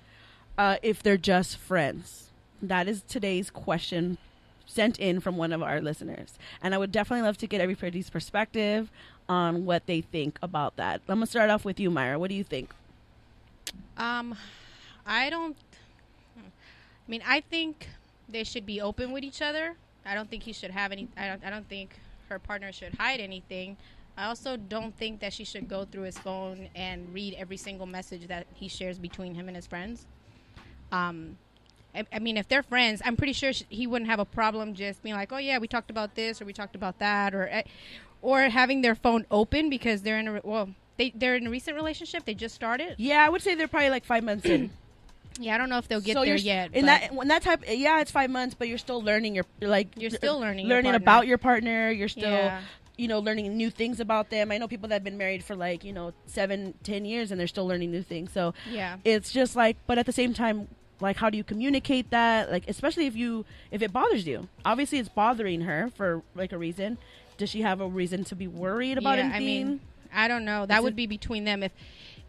if they're just friends? That is today's question sent in from one of our listeners. And I would definitely love to get everybody's perspective on what they think about that. I'm going to start off with you, Myra. What do you think? I think they should be open with each other. I don't think he should have any. I don't think her partner should hide anything. I also don't think that she should go through his phone and read every single message that he shares between him and his friends. I mean, if they're friends, I'm pretty sure he wouldn't have a problem just being like, "Oh yeah, we talked about this or we talked about that," or having their phone open because they're in they're in a recent relationship. They just started. Yeah, I would say they're probably like 5 months in. Yeah, I don't know if they'll get So there you're yet. in but that when that type. Yeah, it's 5 months, but you're still learning. You're still learning your partner. about your partner. You're still Yeah. learning new things about them. I know people that have been married for 7-10 years and they're still learning new things. So Yeah. it's just like, but at the same time, like, how do you communicate that? Like, especially if it bothers you. Obviously, it's bothering her for like a reason. Does she have a reason to be worried about anything? I mean, I don't know. That would be between them. If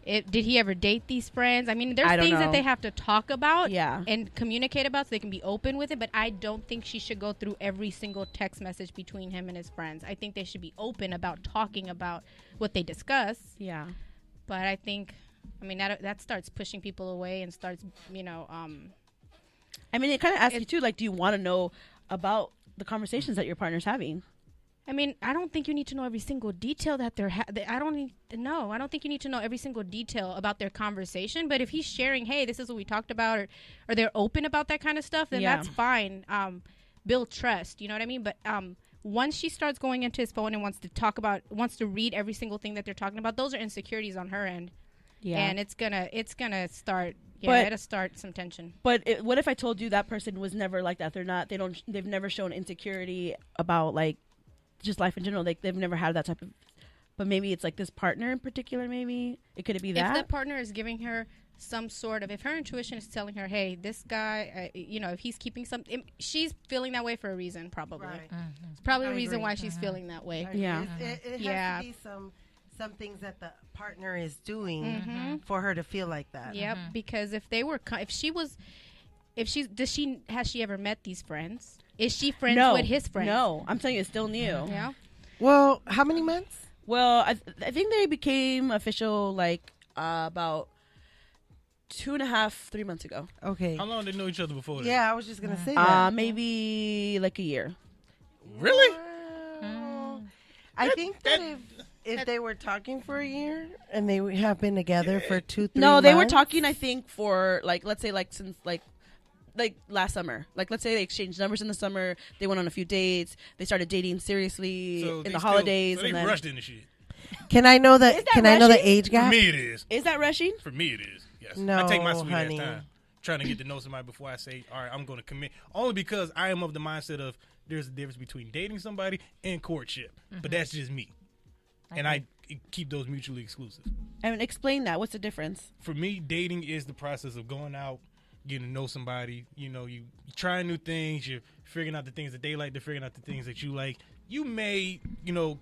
did he ever date these friends? I mean, there's things that they have to talk about and communicate about so they can be open with it. But I don't think she should go through every single text message between him and his friends. I think they should be open about talking about what they discuss. Yeah. But I think, that starts pushing people away and starts, I mean, it kind of asks you too, like, do you want to know about the conversations that your partner's having? I mean, I don't think you need to know every single detail that they're I don't think you need to know every single detail about their conversation. But if he's sharing, hey, this is what we talked about, or they're open about that kind of stuff, then that's fine. Build trust, you know what I mean? But once she starts going into his phone and wants to read every single thing that they're talking about, those are insecurities on her end. Yeah. And it's gonna start. Yeah, it'll start some tension. But what if I told you that person was never like that? They've never shown insecurity about like just life in general. Like they've never had that type of, but maybe it's like this partner in particular. Maybe could it be that if the partner is giving her some sort of, if her intuition is telling her, hey, this guy, if he's keeping something, she's feeling that way for a reason, probably. Right. It's probably I a reason agree. why she's feeling that way. Yeah. It has to be some things that the partner is doing for her to feel like that. Yep. Because has she ever met these friends? Is she friends with his friends? No, I'm telling you, it's still new. Yeah. Well, how many months? Well, I think they became official like about 2.5, 3 months ago. Okay. How long did they know each other before that? Yeah, I was just gonna say that. Maybe like a year. Really? I think that if they were talking for a year and they have been together for 2-3 No, months. they were talking. I think for like, let's say like since like last summer. Like let's say they exchanged numbers in the summer. They went on a few dates. They started dating seriously in the holidays. So they and then, rushed into shit. Can I know the? Can I know the age For gap? me, it is. Is that rushing? For me, it is. Yes. No, I take my sweet honey. ass time trying to get to know somebody before I say, all right, I'm going to commit. Only because I am of the mindset of there's a difference between dating somebody and courtship. But that's just me. And I keep those mutually exclusive. I mean, explain that. What's the difference? For me, dating is the process of going out, getting to know somebody. You know, you trying new things. You're figuring out the things that they like. They're figuring out the things that you like. You may,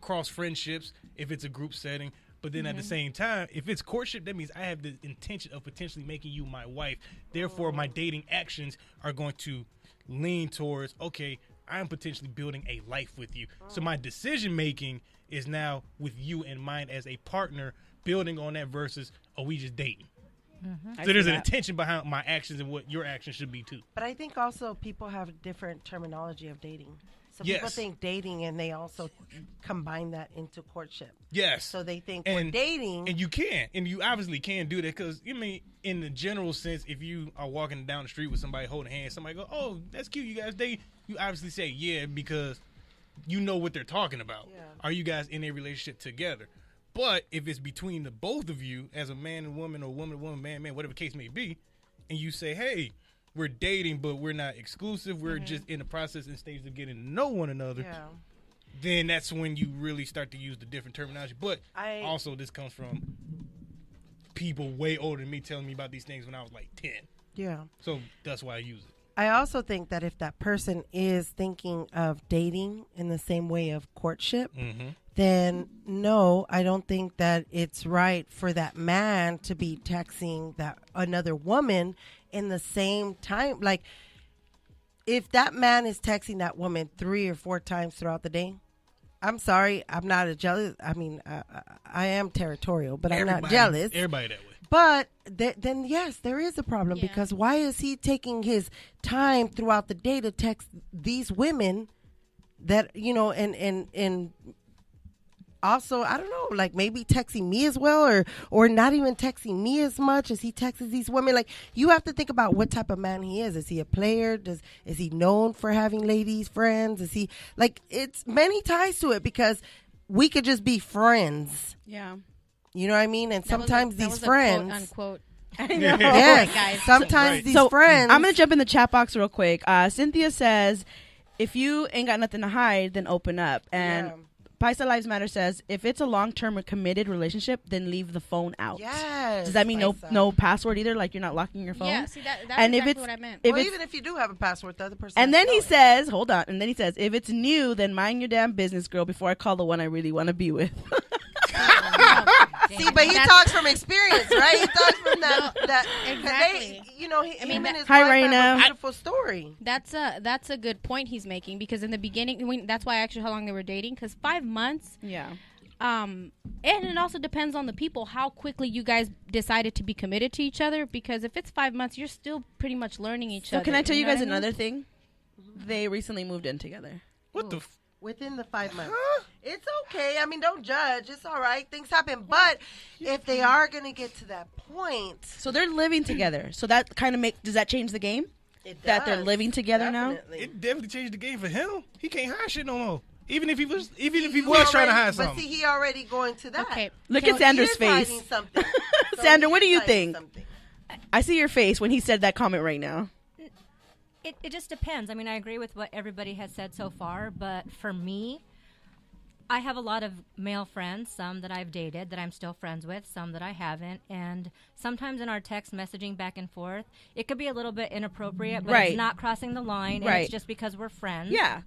cross friendships if it's a group setting. But then at the same time, if it's courtship, that means I have the intention of potentially making you my wife. Therefore, my dating actions are going to lean towards, okay, I'm potentially building a life with you. So my decision making is now with you in mind as a partner, building on that versus, we just dating. So there's an intention behind my actions and what your actions should be too. But I think also people have different terminology of dating. So people think dating, and they also combine that into courtship. Yes. So they think we're dating. And you can. And you obviously can do that because, in the general sense, if you are walking down the street with somebody holding hands, somebody go, oh, that's cute, you guys date. You obviously say, yeah, because you know what they're talking about. Yeah. Are you guys in a relationship together? But if it's between the both of you as a man and woman or woman and woman, man, man, whatever the case may be, and you say, hey, we're dating, but we're not exclusive. We're just in the process and stage of getting to know one another. Yeah. Then that's when you really start to use the different terminology. But also this comes from people way older than me telling me about these things when I was like 10. Yeah. So that's why I use it. I also think that if that person is thinking of dating in the same way of courtship, then no, I don't think that it's right for that man to be texting that another woman in the same time. Like, if that man is texting that woman 3 or 4 times throughout the day, I'm sorry, I'm not a jealous. I mean, I am territorial, but I'm not jealous. Everybody that way. But then, yes, there is a problem because why is he taking his time throughout the day to text these women that, and also, I don't know, like maybe texting me as well or not even texting me as much as he texts these women. Like, you have to think about what type of man he is. Is he a player? Is he known for having ladies friends? Is he, like, it's many ties to it because we could just be friends. Yeah. You know what I mean? And sometimes these friends, quote unquote. I know. Yes, guys. Sometimes these friends. I'm gonna jump in the chat box real quick. Cynthia says, "If you ain't got nothing to hide, then open up." And Paisa Lives Matter says, "If it's a long-term or committed relationship, then leave the phone out." Yes. Does that mean no password either? Like you're not locking your phone? Yeah. See, that's and exactly if it's, what I meant. Well, even if you do have a password, the other person. And then he says, "Hold on." And then he says, "If it's new, then mind your damn business, girl. Before I call the one I really want to be with." See, but he talks from experience, right? He talks from that exactly. Him and his hi, wife Raina. have a beautiful story. That's a good point he's making because in the beginning, that's why I asked you how long they were dating because 5 months. Yeah. And it also depends on the people how quickly you guys decided to be committed to each other because if it's 5 months, you're still pretty much learning each other. So can I tell you guys another thing? They recently moved in together. What the? Within the 5 months. It's okay. I mean, don't judge. It's all right. Things happen. But if they are going to get to that point. So they're living together. So that kind of does that change the game? It does. That they're living together now? It definitely changed the game for him. He can't hide shit no more. Even if he was trying to hide something. But see, he already going to that. Okay. Look at Sandra's face. Sandra, what do you think? I see your face when he said that comment right now. It just depends. I mean, I agree with what everybody has said so far, but for me, I have a lot of male friends, some that I've dated that I'm still friends with, some that I haven't, and sometimes in our text messaging back and forth, it could be a little bit inappropriate, but it's not crossing the line, and it's just because we're friends. Yeah.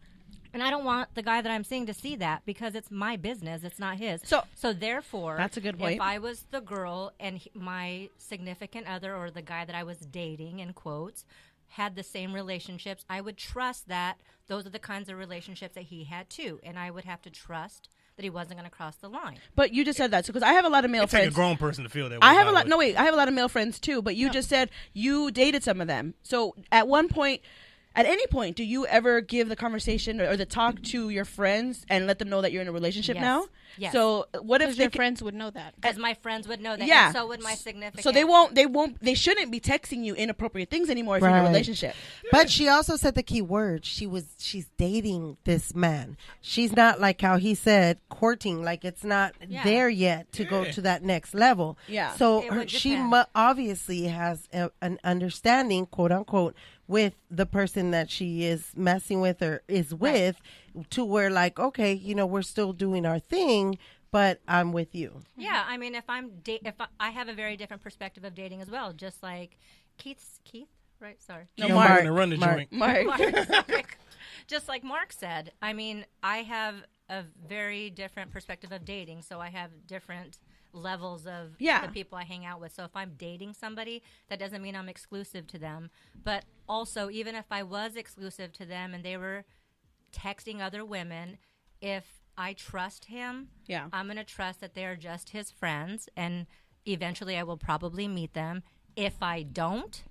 And I don't want the guy that I'm seeing to see that because it's my business. It's not his. So therefore, that's a good point. If I was the girl and my significant other or the guy that I was dating, in quotes, had the same relationships, I would trust that those are the kinds of relationships that he had too. And I would have to trust that he wasn't going to cross the line. But you just said that. So, because I have a lot of male friends. It's like a grown person to feel that way. I have I have a lot of male friends too, but you just said you dated some of them. So at any point, do you ever give the conversation or the talk to your friends and let them know that you're in a relationship now? Yes. So what if your friends would know that? Because my friends would know that. Yeah. And so would my significant. So they shouldn't be texting you inappropriate things anymore if you're in a relationship. But she also said the key word. She's dating this man. She's not like how he said courting. Like it's not there yet to go to that next level. Yeah. So she obviously has an understanding, quote unquote, with the person that she is messing with or is with to where like, okay, we're still doing our thing, but I'm with you. Yeah. I mean, if I have a very different perspective of dating as well, just like Keith, right? Sorry. No, Keep Mark. moving and run the Mark. joint. Mark. Just like Mark said, I mean, I have a very different perspective of dating, so I have different levels of Yeah. the people I hang out with. So if I'm dating somebody, that doesn't mean I'm exclusive to them. But also, even if I was exclusive to them and they were texting other women, if I trust him, Yeah. I'm going to trust that they're just his friends, and eventually I will probably meet them. If I don't,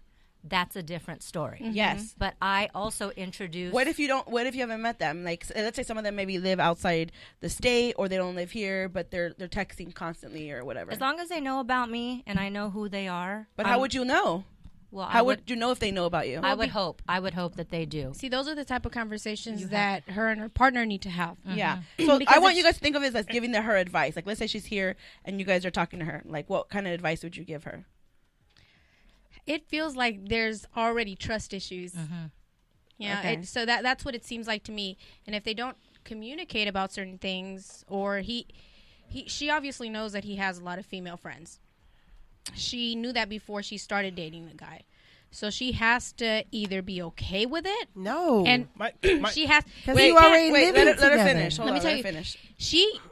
that's a different story. Yes. But I also introduce. What if you don't? What if you haven't met them? Like, let's say some of them maybe live outside the state, or they don't live here, but they're texting constantly or whatever. As long as they know about me and I know who they are. But how would you know? Well, How would you know if they know about you? I would hope. I would hope that they do. See, those are the type of conversations that her and her partner need to have. Yeah. So Because I want if you guys to think of it as giving her advice. Like, let's say she's here and you guys are talking to her. Like, what kind of advice would you give her? It feels like there's already trust issues. Yeah, Okay. so that's what it seems like to me. And if they don't communicate about certain things, or she obviously knows that he has a lot of female friends. She knew that before she started dating the guy. So she has to either be okay with it, No. and My, she has. Because Wait, you already Wait, living let her together. finish. Hold Let me on, tell let you- her finish.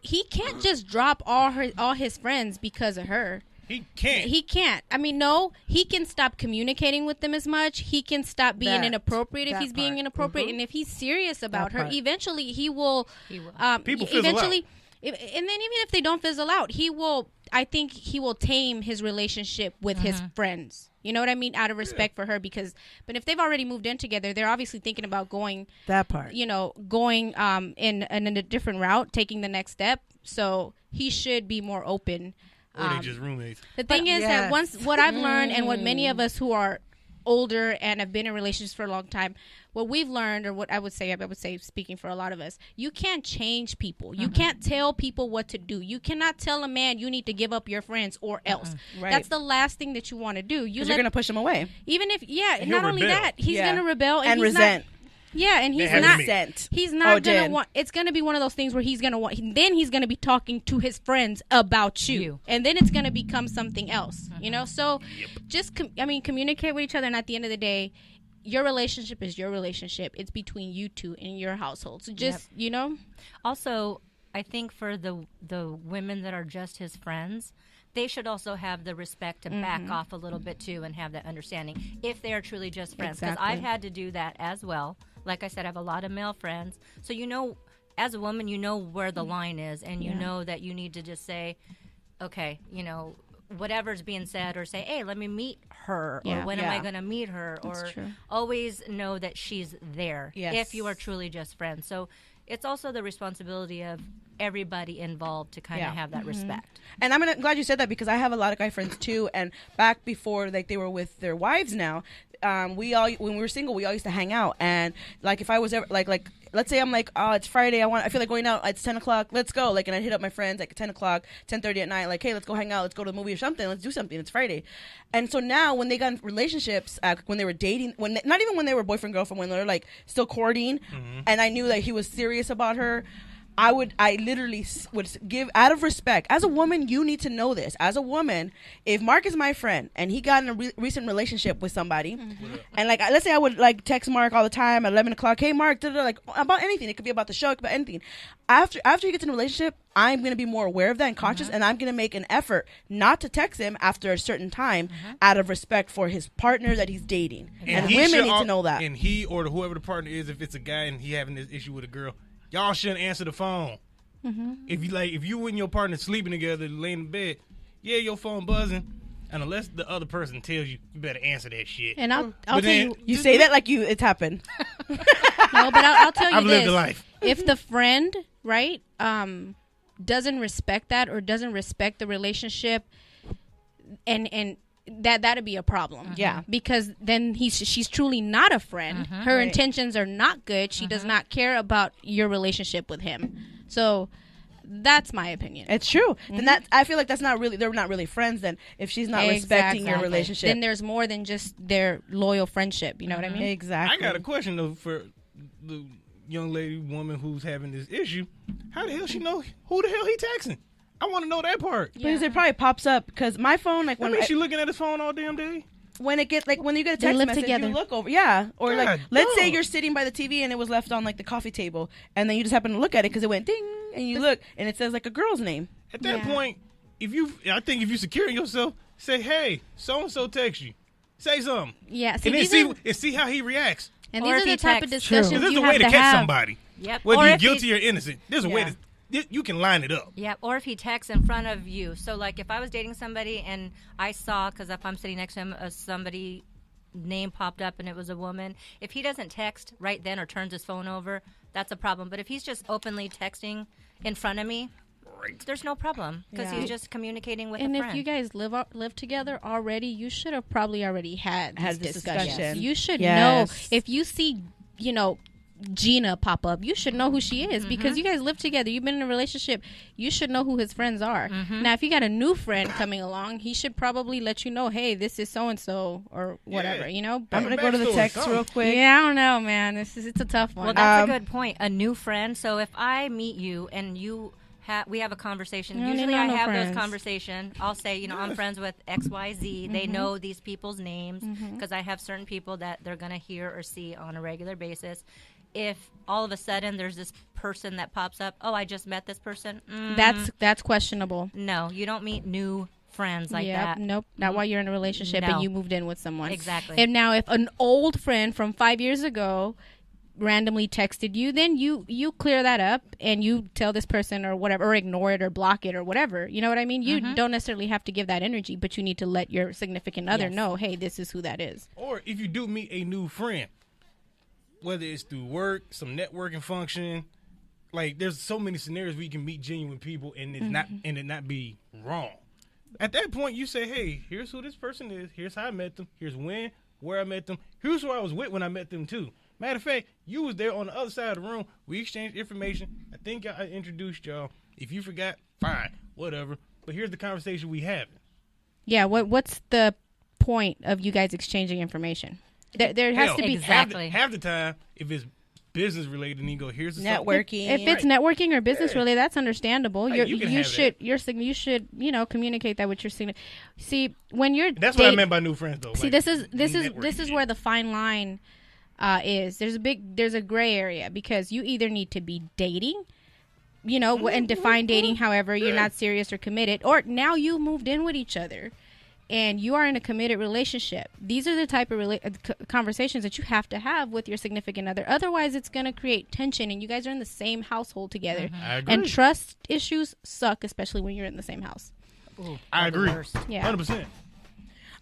He can't just drop all his friends because of her. he can't. He can't. I mean, no, he can stop communicating with them as much. He can stop being That- inappropriate if that he's being part. inappropriate. And if he's serious about her, part. eventually he will. He will. People fizzle eventually, and then even if they don't fizzle out, he will. I think he will tame his relationship with his friends. You know what I mean? Out of respect for her, but if they've already moved in together, they're obviously thinking about going. That part. Going in a different route, taking the next step. So he should be more open. Or they just roommates. The thing is that Yes. what I've learned, and what many of us who are older and have been in relationships for a long time, what we've learned, or what I would say, speaking for a lot of us, you can't change people. You can't tell people what to do. You cannot tell a man you need to give up your friends or else. Right. That's the last thing that you want to do. Because you're going to push them away. even if He'll not only rebel. that, he's Yeah. going to rebel And he's resent. and he's They have not. me. Resent. He's Oh, not gonna Jen. want. It's gonna be one of those things where he's gonna want. Then he's gonna be talking to his friends about you. And then it's gonna become something else. You know. So, just communicate with each other. And at the end of the day, your relationship is your relationship. It's between you two in your household. So just Also, I think for the women that are just his friends, they should also have the respect to back off a little bit too and have that understanding if they are truly just friends. Because Exactly. I've had to do that as well. Like I said, I have a lot of male friends. So as a woman, you know where the line is, and you know that you need to just say, okay, whatever's being said, or say, hey, let me meet her, or when am I Yeah. going to meet her, or true. always know that she's there Yes. if you are truly just friends. So it's also the responsibility of everybody involved to kind of Yeah. have that respect. And I'm glad you said that, because I have a lot of guy friends too. And back before, like, they were with their wives now, when we were single, we all used to hang out. And like, if I was ever like let's say I'm like, oh, it's Friday, I feel like going out, it's 10 o'clock, let's go. Like, and I hit up my friends like at 10 o'clock, 10:30 at night, like, hey, let's go hang out, let's go to the movie or something, let's do something, it's Friday. And so now when they got in relationships, when they were dating, not even when they were boyfriend girlfriend, when they were like still courting, and I knew that he was serious about her, I literally would give, out of respect, as a woman, you need to know this. As a woman, if Mark is my friend and he got in a recent relationship with somebody, and like, let's say I would like text Mark all the time at 11 o'clock, hey Mark, like about anything. It could be about the show, it could be about anything. After he gets in a relationship, I'm going to be more aware of that and conscious, and I'm going to make an effort not to text him after a certain time out of respect for his partner that he's dating. And he women should need to know that. And he, or whoever the partner is, if it's a guy and he having this issue with a girl, y'all shouldn't answer the phone. If you and your partner sleeping together, laying in bed, yeah, your phone buzzing, and unless the other person tells you, you better answer that shit. And I'll But tell then- you. You say that like it's happened. No, but I'll tell you I've lived this. a life. If the friend, right, doesn't respect that, or doesn't respect the relationship, and that'd be a problem. Yeah. Because then she's truly not a friend. Her Right. intentions are not good. She does not care about your relationship with him. So that's my opinion. It's true. Then that, I feel like they're not really friends then, if she's not respecting your Exactly. relationship. Then there's more than just their loyal friendship. You know what I mean? Exactly. I got a question though for the young lady, woman who's having this issue. How the hell she know who the hell he texting? I want to know that part. Because it probably pops up, because my phone, like, I when mean, she looking at his phone all damn day. when it gets like when you get a They text live message, together. you look over, yeah, or like God, let's say dog. you're sitting by the TV and it was left on like the coffee table, and then you just happen to look at it because it went ding, and you look and it says like a girl's name. At that Yeah. point, I think if you securing yourself, say, hey, so and so text you, say something, Yeah. See, and then these see how he reacts. and Or these if are he the type of texts. True. discussions There's you a way have to to catch have. somebody, Yep. whether Or you're if he- guilty or innocent. There's a way to you can line it up. Yeah, or if he texts in front of you. So, like, if I was dating somebody and I saw, because if I'm sitting next to him, somebody name popped up and it was a woman, if he doesn't text right then or turns his phone over, that's a problem. But if he's just openly texting in front of me, there's no problem because Yeah. he's just communicating with And a if friend. you guys live together already, you should have probably already had Had these this discussions. discussion. You should Yes. know if you see, Gina pop up, you should know who she is because you guys live together. You've been in a relationship. You should know who his friends are. Now, if you got a new friend coming along, he should probably let you know, hey, this is so and so or whatever. Yeah. But I'm gonna go to the backstory, text something. real quick. yeah, I don't know, man. It's a tough one. Well, that's Um, a good point. A new friend. So if I meet you and we have a conversation. You don't need Usually, I no have friends. those conversations. I'll say, I'm friends with X, Y, Z. They know these people's names because I have certain people that they're going to hear or see on a regular basis. If all of a sudden there's this person that pops up, oh, I just met this person. That's questionable. No, you don't meet new friends like Yep, that. Nope. Not while you're in a relationship No. and you moved in with someone. Exactly. And now, if an old friend from 5 years ago randomly texted you, then you clear that up and you tell this person or whatever, or ignore it or block it or whatever. You know what I mean? You don't necessarily have to give that energy, but you need to let your significant other Yes. know, hey, this is who that is. Or if you do meet a new friend, whether it's through work, some networking function, like there's so many scenarios where you can meet genuine people and it not be wrong. At that point, you say, hey, here's who this person is. Here's how I met them. Here's when, where I met them. Here's who I was with when I met them too. Matter of fact, you was there on the other side of the room. We exchanged information. I think I introduced y'all. If you forgot, fine, whatever. But here's the conversation we having. Yeah. What's the point of you guys exchanging information? There has Hell, to be Exactly. half the time, if it's business related, and you go, here's the Networking. If it's networking or business related, that's understandable. Right, you can have that. You should communicate that with your significant. See, when you're That's what I meant by new friends, though. See, like, this is networking where shit. the fine line is. There's a gray area because you either need to be dating, and define dating however you're not serious or committed, or now you moved in with each other and you are in a committed relationship. These are the type of conversations that you have to have with your significant other. Otherwise, it's going to create tension, and you guys are in the same household together. I agree. And trust issues suck, especially when you're in the same house. I agree. Yeah. 100%.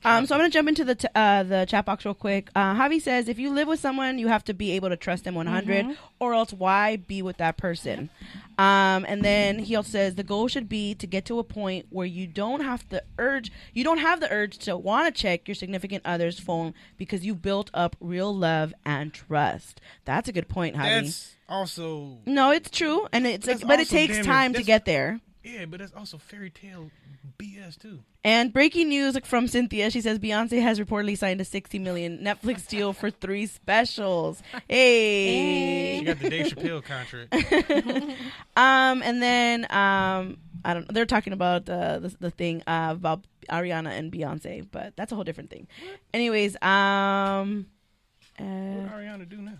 So I'm gonna jump into the chat box real quick. Javi says, if you live with someone, you have to be able to trust them 100, or else why be with that person? And then he also says the goal should be to get to a point where you don't have the urge to want to check your significant other's phone because you built up real love and trust. That's a good point, Javi. That's also, No, it's true, and it's That's but it also takes damn- time to that's- get there. yeah, but that's also fairy tale BS, too. And breaking news from Cynthia, she says Beyonce has reportedly signed a $60 million Netflix deal for 3 specials. Hey. She got the Dave Chappelle contract. And then I don't know. They're talking about the thing about Ariana and Beyonce, but that's a whole different thing. Anyways, What Ariana do now?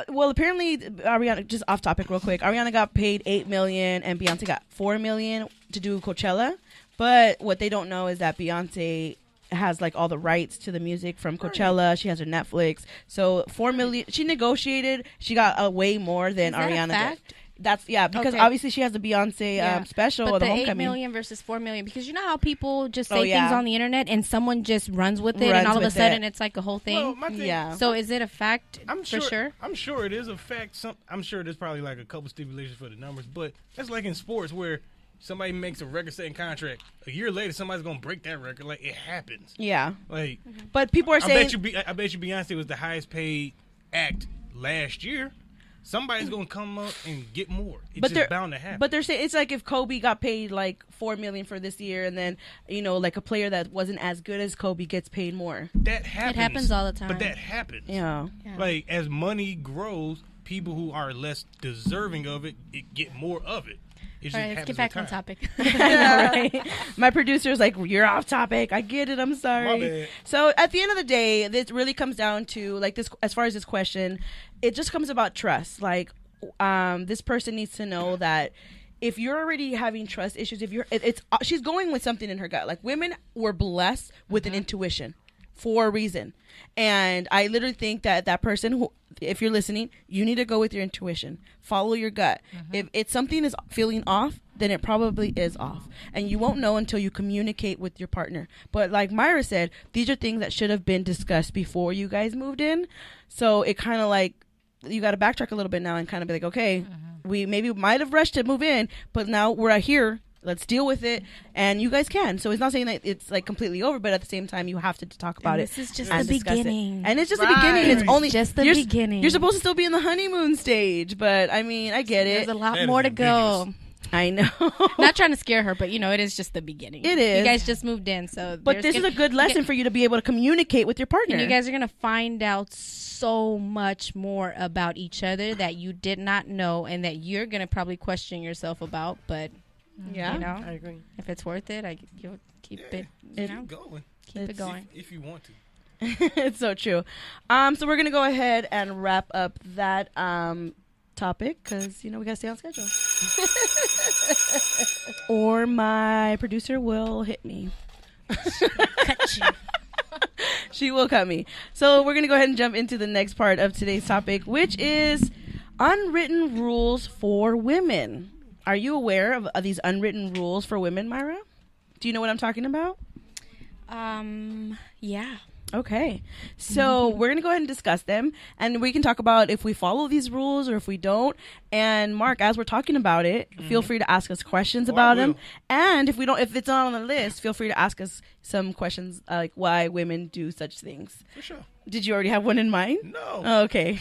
well, apparently Ariana, just off topic real quick, Ariana got paid $8 million and Beyonce got $4 million to do Coachella. But what they don't know is that Beyonce has like all the rights to the music from Coachella. She has her Netflix. So $4 million. She negotiated. She got way more than Is that a Ariana fact? did. That's because Okay. obviously she has the Beyonce special but or the the 8 homecoming. million versus 4 million, because you know how people just say Oh, yeah. things on the internet and someone just runs with it, Runs and all of a with sudden it. it's like a whole thing. Well, my thing, Yeah. So is it a fact I'm for sure? I'm sure it is a fact. I'm sure there's probably like a couple stipulations for the numbers, but that's like in sports where somebody makes a record-setting contract. A year later, somebody's gonna break that record. Like, it happens. Yeah, Like, but people are I saying bet you Beyonce was the highest paid act last year. Somebody's gonna come up and get more. It's just bound to happen. But they're saying it's like if Kobe got paid like $4 million for this year, and then like a player that wasn't as good as Kobe gets paid more. that happens. It happens all the time. But that happens. Yeah. Like, as money grows, people who are less deserving of it get more of it. It just All right, let's happens get back with on time. topic. I know, right? My producer's like, you're off topic. I get it. I'm My sorry. bad. So at the end of the day, this really comes down to like this. As far as this question, it just comes about trust. Like, this person needs to know that if you're already having trust issues, if it's she's going with something in her gut. Like women were blessed with an intuition for a reason, and I literally think that that person who, if you're listening, you need to go with your intuition, follow your gut. If it's something is feeling off, then it probably is off, and you won't know until you communicate with your partner. But like Myra said, these are things that should have been discussed before you guys moved in. So it kind of like you got to backtrack a little bit now and kind of be like, okay, we maybe might have rushed to move in, but now we're here. Let's deal with it, and you guys can. So it's not saying that it's like completely over, but at the same time, you have to talk about it. This is just and the discuss it. beginning. And it's just the beginning. It's only just the you're, beginning. You're supposed to still be in the honeymoon stage, but I mean, I get There's it. a lot That is more to go. ambiguous. I know. Not trying to scare her, but it is just the beginning. It is. You guys just moved in, so But this is a good lesson for you to be able to communicate with your partner. And you guys are gonna find out so much more about each other that you did not know, and that you're gonna probably question yourself about. But yeah. I agree. if it's worth it, you'll keep it. Keep going. Keep it going. If you want to. It's so true. So we're gonna go ahead and wrap up that topic because we gotta stay on schedule. Or my producer will hit me. Cut you. She will cut me. So we're gonna go ahead and jump into the next part of today's topic, which is unwritten rules for women. Are you aware of these unwritten rules for women, Myra? Do you know what I'm talking about? Yeah. Okay. So we're going to go ahead and discuss them, and we can talk about if we follow these rules or if we don't. And Mark, as we're talking about it, feel free to ask us questions about them. And if it's not on the list, feel free to ask us some questions like why women do such things. For sure. Did you already have one in mind? No. Okay.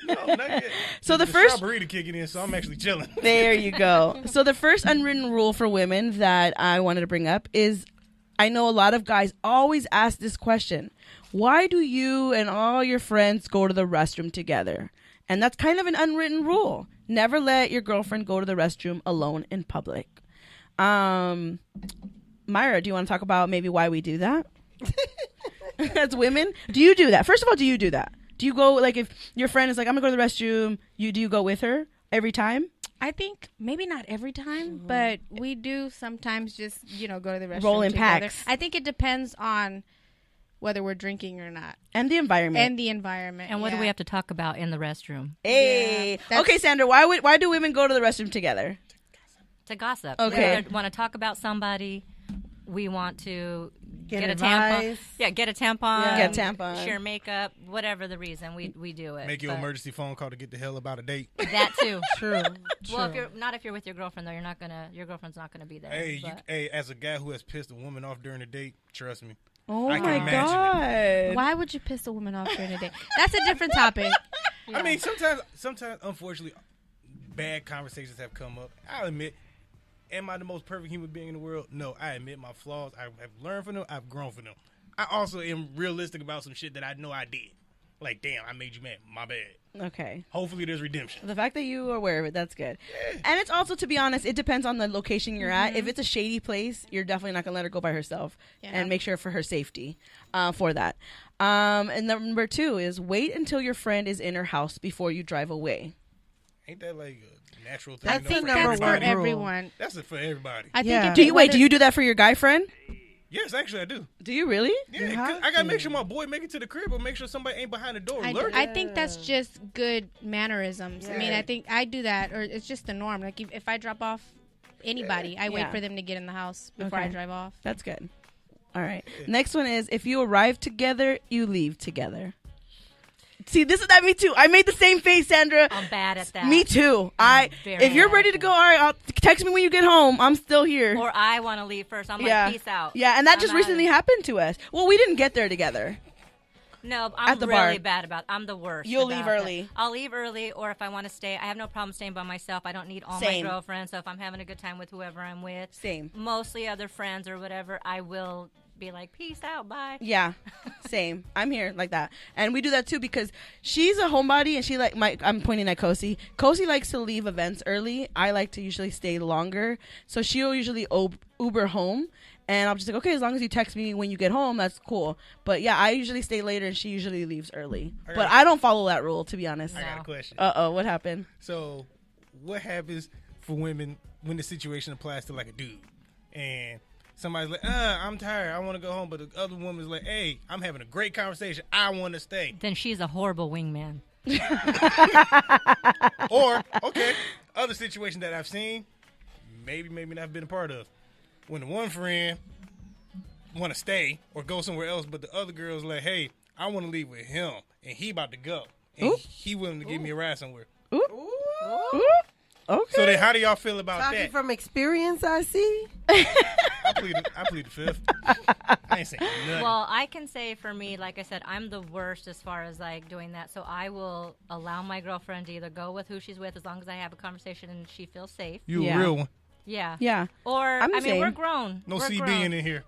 No, not yet. So the first strawberry kicking in, so I'm actually chilling. There you go. So the first unwritten rule for women that I wanted to bring up is, I know a lot of guys always ask this question: why do you and all your friends go to the restroom together? And that's kind of an unwritten rule. Never let your girlfriend go to the restroom alone in public. Myra, do you want to talk about maybe why we do that? As women, do you do that? First of all, do you do that? Do you go, like, if your friend is like, I'm gonna go to the restroom, do you go with her every time? I think maybe not every time, but we do sometimes just go to the restroom Roll in together. packs. I think it depends on whether we're drinking or not, And the environment. and the environment. And what do yeah. we have to talk about in the restroom? Hey. Yeah, Okay, Sandra, why do women go to the restroom together? To gossip. Okay. We want to talk about somebody. We want to Get a advice. tampon. Yeah, get a tampon. Get a tampon. Share makeup. Whatever the reason, we do it. Make your But emergency phone call to get the hell about a date. That too. True. Well, if you're with your girlfriend though, your girlfriend's not gonna be there. Hey, but- as a guy who has pissed a woman off during a date, trust me. Oh I can my imagine God. Why would you piss a woman off during a date? That's a different topic. I mean, sometimes, unfortunately, bad conversations have come up. I'll admit, am I the most perfect human being in the world? No, I admit my flaws. I have learned from them. I've grown from them. I also am realistic about some shit that I know I did. Like, damn, I made you mad. My bad. Okay. Hopefully there's redemption. The fact that you are aware of it, that's good. And it's also, to be honest, it depends on the location you're at. If it's a shady place, you're definitely not going to let her go by herself. Yeah. And make sure for her safety for that. And number 2 is wait until your friend is in her house before you drive away. Ain't that like a natural thing? I though, think for number That's for one everybody? rule. everyone. That's it for everybody. I think Yeah. it Do you whether- do you do that for your guy friend? Yes, actually, I do. Do you really? Yeah, You 'cause have I gotta make to. sure my boy make it to the crib, but make sure somebody ain't behind the door. I lurking. think that's just good mannerisms. I mean, Yeah. I think I do that, or it's just the norm. Like if I drop off anybody, I wait Yeah. for them to get in the house before I Okay. drive off. That's good. All right. Next one is if you arrive together, you leave together. See, this is that me too. I made the same face, Sandra. I'm bad at that. Me too. very If you're bad ready at to that. go, all right, text me when you get home. I'm still here. Or I want to leave first. I'm yeah. like, peace out. Yeah, and that I'm just not- recently happened to us. Well, we didn't get there together. No, I'm At the really bar. bad about. I'm the worst. You'll about leave that. early. I'll leave early, or if I want to stay, I have no problem staying by myself. I don't need all Same. my girlfriends. So if I'm having a good time with whoever I'm with, Same. mostly other friends or whatever, I will be like, peace out, bye. Yeah, same. I'm here like that, and we do that too because she's a homebody, and she like I'm pointing at Kosi. Kosi likes to leave events early. I like to usually stay longer, so she'll usually Uber home, and I'm just like, okay, as long as you text me when you get home, that's cool. But yeah, I usually stay later, and she usually leaves early. But I don't follow that rule, to be honest. I got a question. What happened? So, what happens for women when the situation applies to like a dude, and somebody's like, I'm tired, I want to go home, but the other woman's like, hey, I'm having a great conversation, I want to stay. Then she's a horrible wingman. Or, okay, other situation that I've seen, maybe not been a part of, when the one friend want to stay or go somewhere else, but the other girl's like, hey, I want to leave with him, and he about to go, and he willing to give me a ride somewhere. Ooh. Okay. So then, how do y'all feel about Talking that? from experience, I see. I plead the fifth. I ain't saying nothing. Well, I can say for me, like I said, I'm the worst as far as like doing that. So I will allow my girlfriend to either go with who she's with as long as I have a conversation and she feels safe. You Yeah. a real one. Yeah. Yeah. Or, I'm the I mean, same. we're grown. No we're CB grown. in here.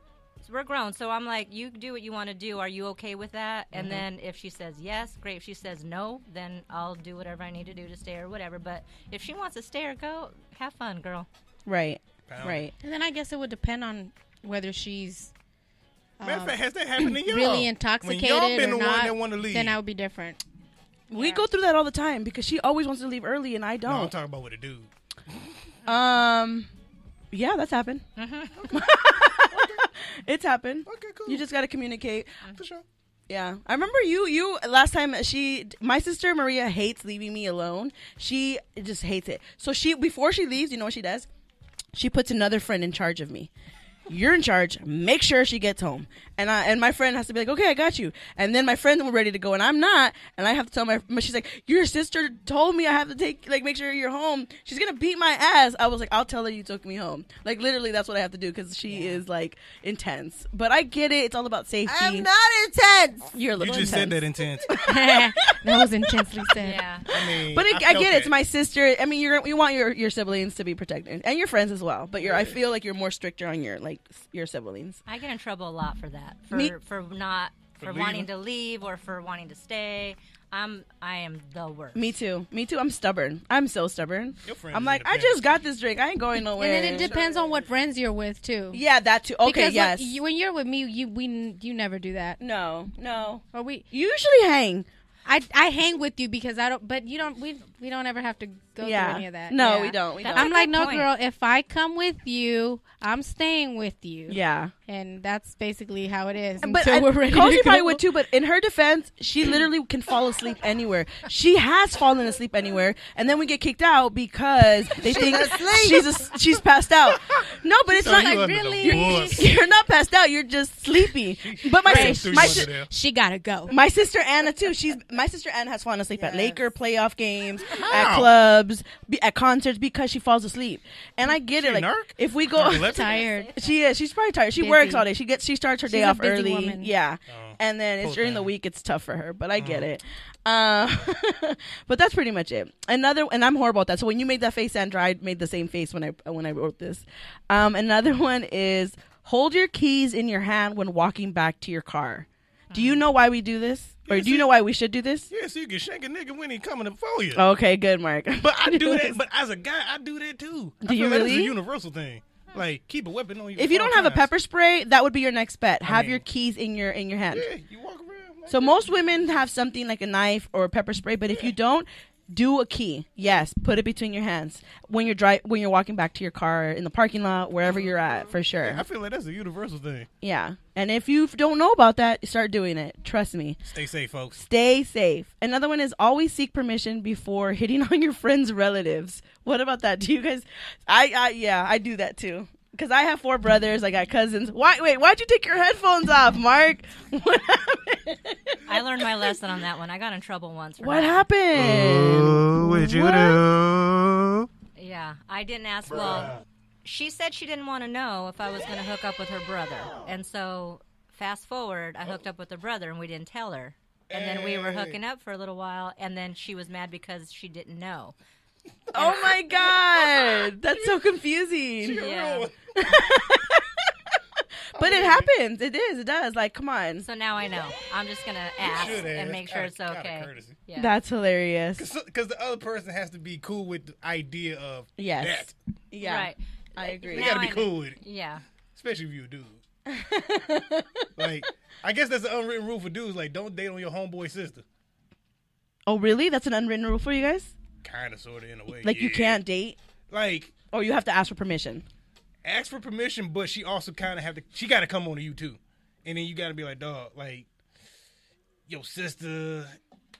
We're grown. So I'm like, you do what you want to do. Are you okay with that? And then if she says yes, great. If she says no, then I'll do whatever I need to do to stay or whatever. But if she wants to stay or go, have fun, girl. Right. Pound. Right. And then I guess it would depend on whether she's Matter of fact, has that happened to y'all? really intoxicated when y'all been or the not. one that want to leave. Then I would be different. We go through that all the time because she always wants to leave early and I No, I'm don't. talking about with a dude. Yeah, that's happened. It's happened. Okay, cool. You just got to communicate. For sure. Yeah, I remember you last time. My sister Maria hates leaving me alone. She just hates it. So before she leaves, you know what she does? She puts another friend in charge of me. You're in charge. Make sure she gets home. And my friend has to be like, okay, I got you. And then my friend was ready to go, and I'm not. And I have to tell she's like, your sister told me I have to make sure you're home. She's gonna beat my ass. I was like, I'll tell her you took me home. Like literally, that's what I have to do because she is like intense. But I get it. It's all about safety. I'm not intense. You're a You little just intense. said that intense. That was intensely said. Yeah. I mean, But I felt get it. It's that. my sister. I mean, you want your siblings to be protected and your friends as well. But I feel like you're more stricter on your siblings. I get in trouble a lot for that. Me- For For wanting leaving? to leave or for wanting to stay. I am the worst. Me too. I'm stubborn. I'm so stubborn. Your friends I'm is like, I independent. just got this drink. I ain't going And nowhere. then it depends on what friends you're with too. Yeah, that too. Okay, Because yes. when you're with me, you never do that. No. Or we, You usually hang. I hang with you because I don't. But you don't. We don't ever have to go Yeah. through any of that. No, Yeah. we don't. We That's don't. I'm a like, good no, point. girl. If I come with you, I'm staying with you. Yeah. And that's basically how it is. But until we're ready Cozy to probably go. would too. But in her defense, she literally can fall asleep anywhere. She has fallen asleep anywhere, and then we get kicked out because they think she's passed out. No, but it's So not you like under the really? bus. you're not passed out. You're just sleepy. But my Right. sis- Threw my you si- under there. She gotta go. my sister Anna too. My sister Anna has fallen asleep at Yes. Laker playoff games, How? at clubs, at concerts because she falls asleep. And I get She it. Like narc? if we go, Narcoleptic? Tired. she is. She's probably tired. She Busy. works all day. She starts her She's day a off busy early. woman. Yeah, Oh. and then it's Poor during the thing. week. It's tough for her, but I get it. But that's pretty much it. And I'm horrible at that. So when you made that face, Sandra, I made the same face when I wrote this. Another one is hold your keys in your hand when walking back to your car. Do you know why we do this? Or do you know why we should do this? Yeah, so you can shank a nigga when he coming to for you. Okay, good, Mark. But I do that. But as a guy, I do that too. I Do you feel like it's really? a universal thing. Like keep a weapon on you. If you at all don't have a times. pepper spray, that would be your next bet. Have mean- your keys in your hand. Yeah, you walk around. Like So that. most women have something like a knife or a pepper spray, but if you don't, do a key. Yes, put it between your hands when you're walking back to your car in the parking lot, wherever you're at, for sure. I feel like that's a universal thing. Yeah. And if you don't know about that, start doing it. Trust me. Stay safe, folks. Stay safe. Another one is always seek permission before hitting on your friends' relatives. What about that? Do you guys? I do that too. Because I have 4 brothers, I got cousins. Why'd you take your headphones off, Mark? What happened? I learned my lesson on that one. I got in trouble once. For What that. happened? What'd you What? do? Yeah, I didn't ask. Well, she said she didn't want to know if I was going to hook up with her brother. And so, fast forward, I hooked up with her brother and we didn't tell her. And then we were hooking up for a little while, and then she was mad because she didn't know. Oh my God. That's so confusing. Yeah. But it happens. It is. It does. Like, come on. So now I know. I'm just gonna ask should and ask. make sure it's Out of okay. courtesy. Yeah. That's hilarious. Because the other person has to be cool with the idea of Yes. that. Yeah. Right. I agree. You Now gotta be I know. cool with it, Yeah. especially if you're a dude. Like, I guess that's the unwritten rule for dudes. Like, don't date on your homeboy sister. Oh, really? That's an unwritten rule for you guys? Kind of, sort of, in a way. Like, you yeah. can't date? Like, Or you have to ask for permission? ask for permission, but she also kind of she got to come on to you too, and then you got to be like, dog, like, yo, sister,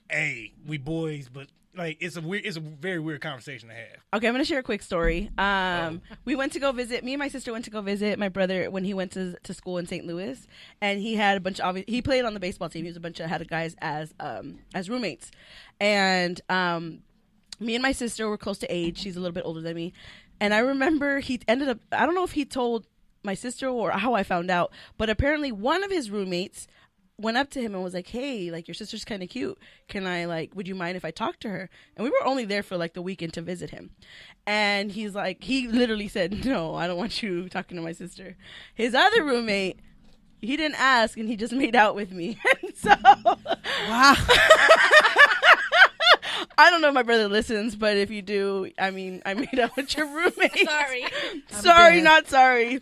hey, we boys, but like, it's a very weird conversation to have. Okay, I'm going to share a quick story. We went to go visit, me and my sister went to go visit my brother when he went to school in St. Louis, and he had a bunch of, he played on the baseball team. He was had a guys as roommates. And me and my sister were close to age. She's a little bit older than me. And I remember he ended up, I don't know if he told my sister or how I found out, but apparently one of his roommates went up to him and was like, hey, like, your sister's kind of cute. Can I, like, would you mind if I talk to her? And we were only there for, like, the weekend to visit him. And he's like, he literally said, no, I don't want you talking to my sister. His other roommate, he didn't ask, and he just made out with me. And so, Wow. I don't know if my brother listens, but if you do, I mean, I made out with your roommate. Sorry. Sorry, dead. not sorry.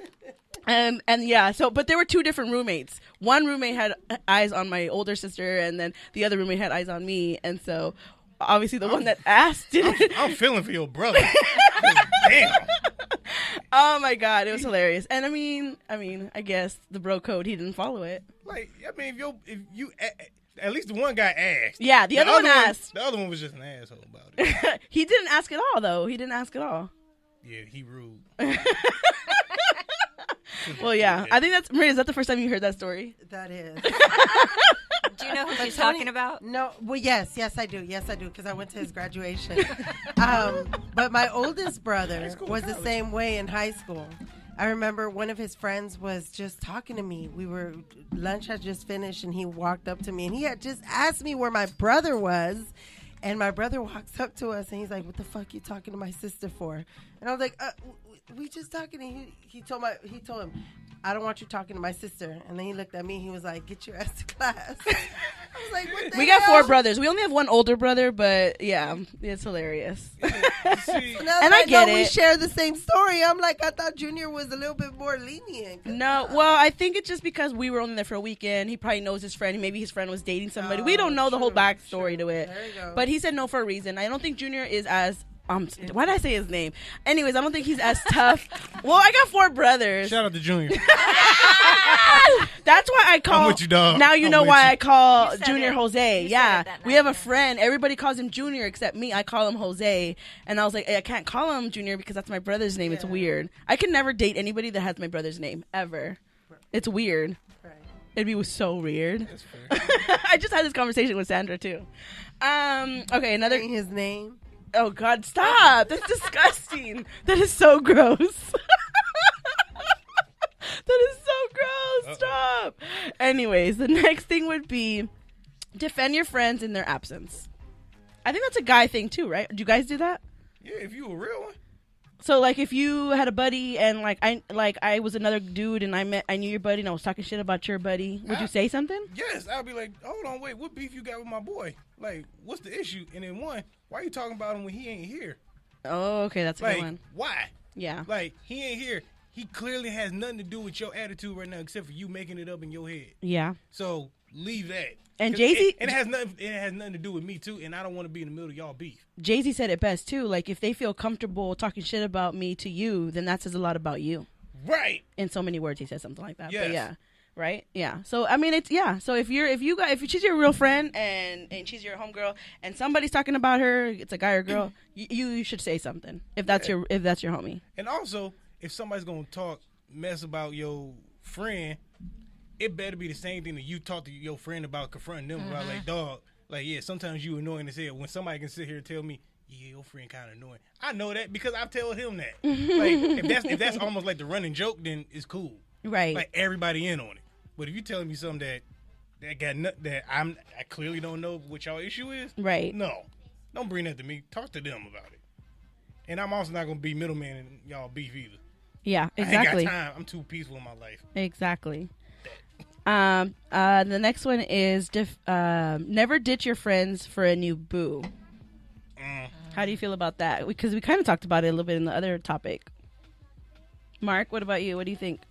And yeah, so, but there were two different roommates. One roommate had eyes on my older sister, and then the other roommate had eyes on me. And so, obviously, the one that asked didn't. I'm feeling for your brother. Damn. Oh my God, it was hilarious. And I mean, I guess the bro code, he didn't follow it. Like, I mean, if you at least the one guy asked. Yeah, the other one asked. The other one was just an asshole about it. He didn't ask at all, though. He didn't ask at all. Yeah, he rude. Well, yeah, I think that's Maria. Is that the first time you heard that story? That is. Do you know who she's Tony- talking about? No, well, yes, I do, because I went to his graduation. But my oldest brother school, was the college. same way in high school. I remember one of his friends was just talking to me. Lunch had just finished, and he walked up to me, and he had just asked me where my brother was. And my brother walks up to us, and he's like, "What the fuck you talking to my sister for?" And I was like, "We just talking." And he told him, "I don't want you talking to my sister." And then he looked at me. He was like, "Get your ass to class." I was like, "What the We got hell?" 4 brothers. We only have one older brother, but yeah, it's hilarious. See, Now And that I get know we it. share the same story. I'm like, I thought Junior was a little bit more lenient. No, well, I think it's just because we were only there for a weekend. He probably knows his friend. Maybe his friend was dating somebody. We don't know the whole true, backstory to it. There you go. But he said no for a reason. I don't think Junior is as why did I say his name? Anyways, I don't think he's as tough. Well, I got 4 brothers. shout out to Junior. That's why I call. I'm with you, dog. Now you I'm know with why you. I call You said Junior it. Jose. You said Yeah, it that we night, have a yeah. friend. Everybody calls him Junior except me. I call him Jose, and I was like, I can't call him Junior because that's my brother's name. It's Yeah. weird. I can never date anybody that has my brother's name ever. It's weird. Right. It'd be so weird. That's fair. I just had this conversation with Sandra too. Okay, another. Saying his name. Oh God, stop! That's disgusting. That is so gross. That is so gross. Stop. Anyways, the next thing would be defend your friends in their absence. I think that's a guy thing too, right? Do you guys do that? Yeah, if you a real one. So like if you had a buddy and I was another dude and I knew your buddy and I was talking shit about your buddy, would you say something? Yes, I'll be like, hold on, wait, what beef you got with my boy? Like, what's the issue? And then one, why are you talking about him when he ain't here? Oh, okay, that's a Like, good one. why? Yeah. Like, he ain't here. He clearly has nothing to do with your attitude right now except for you making it up in your head. Yeah. So leave that. And 'Cause Jay-Z- it has nothing to do with me too, and I don't want to be in the middle of y'all beef. Jay-Z said it best too. Like if they feel comfortable talking shit about me to you, then that says a lot about you. Right. In so many words, he said something like that. Yes. But yeah, right? Yeah. So I mean, it's yeah. So if she's your real friend and she's your homegirl and somebody's talking about her, it's a guy or girl, you should say something if that's your homie. And also, if somebody's gonna talk mess about your friend, it better be the same thing that you talk to your friend about, confronting them about, like, dog, like, yeah, sometimes you annoying as hell. When somebody can sit here and tell me, yeah, your friend kind of annoying, I know that because I've told him that. Like, if that's almost like the running joke, then it's cool. Right. Like everybody in on it. But if you telling me something that I clearly don't know what y'all issue is, Right. no, don't bring that to me. Talk to them about it. And I'm also not gonna be middleman in y'all beef either. Yeah, I exactly. ain't got time. I'm too peaceful in my life. Exactly. The next one is never ditch your friends for a new boo. How do you feel about that? Because we kind of talked about it a little bit in the other topic. Mark, what about you? What do you think?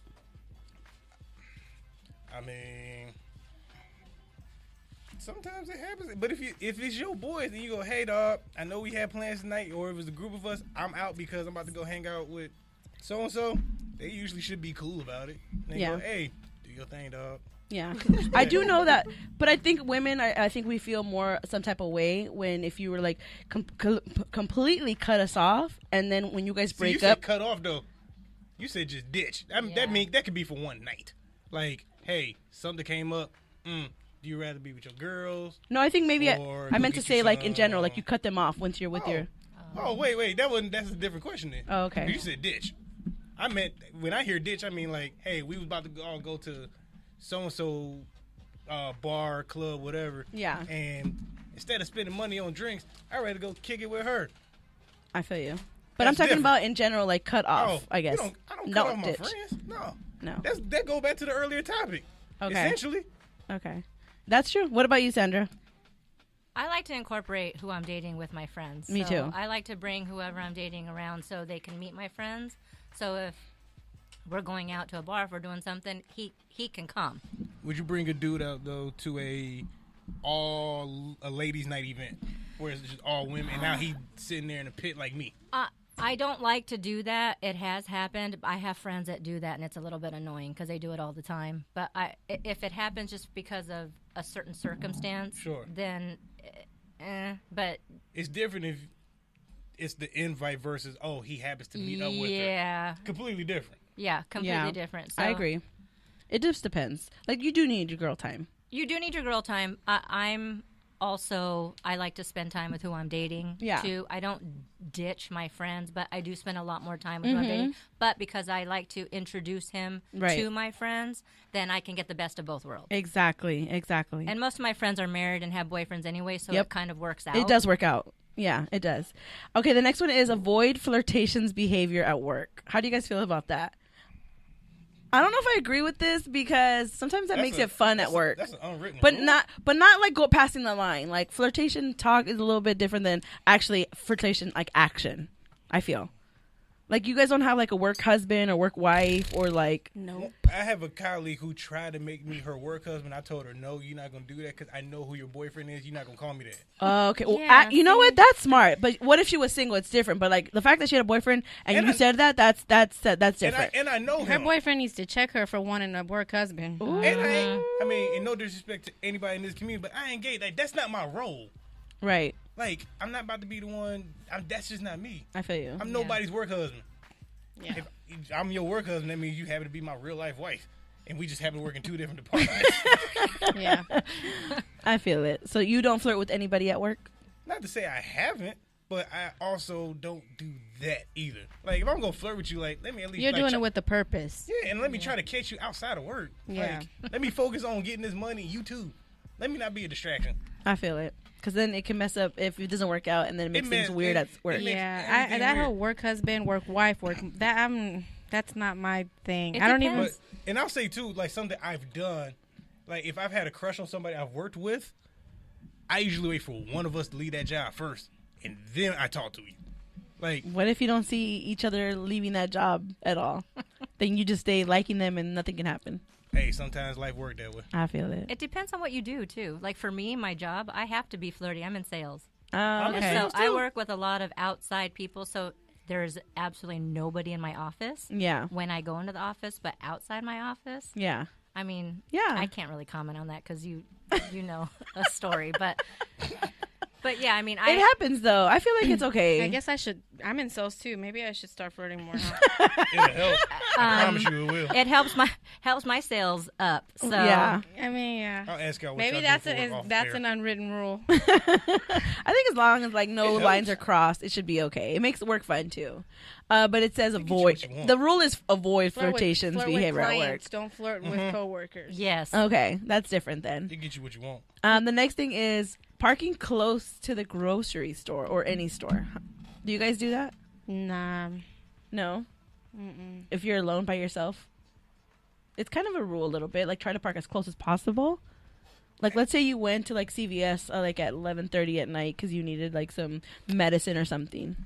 I mean, sometimes it happens. But if it's your boys and you go, hey dog, I know we had plans tonight, or if it's a group of us, I'm out because I'm about to go hang out with so and so. They usually should be cool about it. They Yeah. go, hey, do your thing, dog. Yeah, I do know that, but I think women, I think we feel more some type of way when if you were like completely cut us off, and then when you guys See, break you said up, cut off though. You said just ditch. That could be for one night. Like, hey, something came up. Do you rather be with your girls? no, I think maybe Or I go meant to get say you like in general, like some- you cut them off once you're with your. Oh wait, that's a different question then. Oh, okay. You said ditch. I meant when I hear ditch, I mean like, hey, we was about to all go to so and so bar, club, whatever. Yeah. And instead of spending money on drinks, I'd rather go kick it with her. I feel you, but I'm That's talking different. about in general, like cut off. I guess. I don't No, cut off my ditch. friends. No. No. That go back to the earlier topic. Okay. Essentially. Okay, that's true. What about you, Sandra? I like to incorporate who I'm dating with my friends. Me So too. I like to bring whoever I'm dating around so they can meet my friends. So if we're going out to a bar, if we're doing something, he can come. Would you bring a dude out though to a ladies' night event where it's just all women, and now he sitting there in a pit like me? I don't like to do that. It has happened. I have friends that do that, and it's a little bit annoying because they do it all the time. But if it happens just because of a certain circumstance, Sure. then, but It's different if it's the invite versus he happens to meet up with her. yeah, Completely different. yeah, completely different. So I agree. It just depends. Like you do need your girl time. You do need your girl time. I like to spend time with who I'm dating. Yeah. Too. I don't ditch my friends, but I do spend a lot more time with who I'm dating. But because I like to introduce him Right. to my friends, then I can get the best of both worlds. Exactly. And most of my friends are married and have boyfriends anyway, so Yep. it kind of works out. It does work out. Yeah, it does. Okay, the next one is avoid flirtations behavior at work. How do you guys feel about that? I don't know if I agree with this because sometimes that makes it fun at work. That's an unwritten But rule. not like go passing the line. Like flirtation talk is a little bit different than actually flirtation like action. I feel like you guys don't have like a work husband or work wife or like Nope. I have a colleague who tried to make me her work husband. I told her, no, you're not going to do that because I know who your boyfriend is. You're not going to call me that. okay. Well, Yeah, you know see. what? That's smart. But what if she was single? It's different. But like the fact that she had a boyfriend and And you I- said that's different. And I know Her him. boyfriend needs to check her for wanting a work husband. And I mean, in no disrespect to anybody in this community, but I ain't gay. Like, that's not my role. Right. Like, I'm not about to be the one. That's just not me. I feel you. I'm nobody's work husband. Yeah. If I'm your work husband, that means you happen to be my real life wife. And we just happen to work in two different departments. Yeah. I feel it. So you don't flirt with anybody at work? Not to say I haven't, but I also don't do that either. Like, if I'm going to flirt with you, like, let me at least... You're like, doing try- it with a purpose. Yeah, and let me try to catch you outside of work. Yeah. Like, let me focus on getting this money, you too. Let me not be a distraction. I feel it. Because then it can mess up if it doesn't work out and then it makes things weird at work. it makes Yeah, everything that weird. whole work husband, work wife, that's not my thing. It I don't depends. even. And I'll say too, like something I've done, like if I've had a crush on somebody I've worked with, I usually wait for one of us to leave that job first, and then I talk to you. Like, What if you don't see each other leaving that job at all? Then you just stay liking them and nothing can happen. hey, sometimes life work that way. I feel it. It depends on what you do too. Like for me, my job, I have to be flirty. I'm in sales. Oh, I'm okay. So Sales I too. work with a lot of outside people, so there's absolutely nobody in my office Yeah. when I go into the office, but outside my office, Yeah. I mean, Yeah. I can't really comment on that because you know a story, but yeah, I mean, It happens though. I feel like it's okay. I guess I should. I'm in sales too. Maybe I should start flirting more. Huh? It'll help. I promise you it will. it helps my sales up. So Yeah. I mean, yeah. I'll ask y'all what Maybe y'all that's do for work off that's air. an unwritten rule. I think as long as like no It lines are helps. crossed, it should be okay. It makes work fun too. But it says you avoid. what you want. The rule is avoid Flirt with- flirtations flirt with behavior at work. clients, don't flirt with coworkers. yes, Okay, that's different then. It get you what you want. The next thing is parking close to the grocery store or any store. Do you guys do that? Nah. No. if you're alone by yourself. It's kind of a rule a little bit. Like, try to park as close as possible. Like, let's say you went to, like, CVS, like, at 11:30 at night because you needed, like, some medicine or something.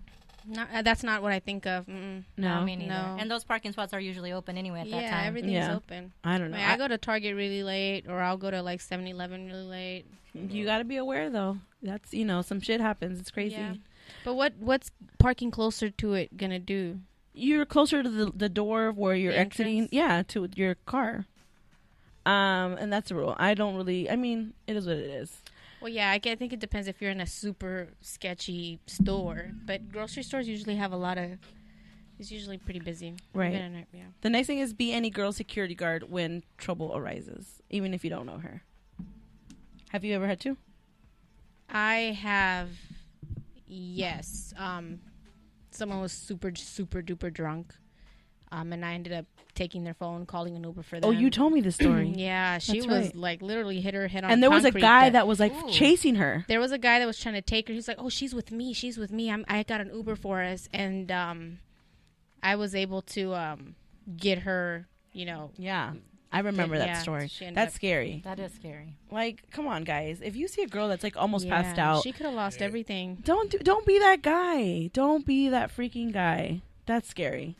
That's not what I think of. No, me neither. No. And those parking spots are usually open anyway at that Yeah, time. everything's open. I don't know. I go to Target really late, or I'll go to, like, 7-Eleven really late. You got to be aware, though. That's, some shit happens. It's crazy. Yeah. But what's parking closer to it gonna do? You're closer to the door where you're The exiting. entrance? Yeah, to your car. And that's the rule. I don't really. I mean, it is what it is. Well, yeah, I think it depends if you're in a super sketchy store. But grocery stores usually have it's usually pretty busy. Right. Yeah. The nice thing is be any girl's security guard when trouble arises, even if you don't know her. Have you ever had to? I have, yes. Someone was super, super duper drunk. And I ended up taking their phone, calling an Uber for them. Oh, you told me the story. Yeah, she That's was right. like literally hit her head on And there was a concrete guy that was like Ooh. chasing her. There was a guy that was trying to take her. He's like, "Oh, she's with me. I got an Uber for us." And I was able to get her, Yeah. I remember that Yeah, story. she ended That's up- scary. That is scary. Like, come on, guys. If you see a girl that's like almost Yeah, passed out, She could have lost everything. don't be that guy. Don't be that freaking guy. That's scary.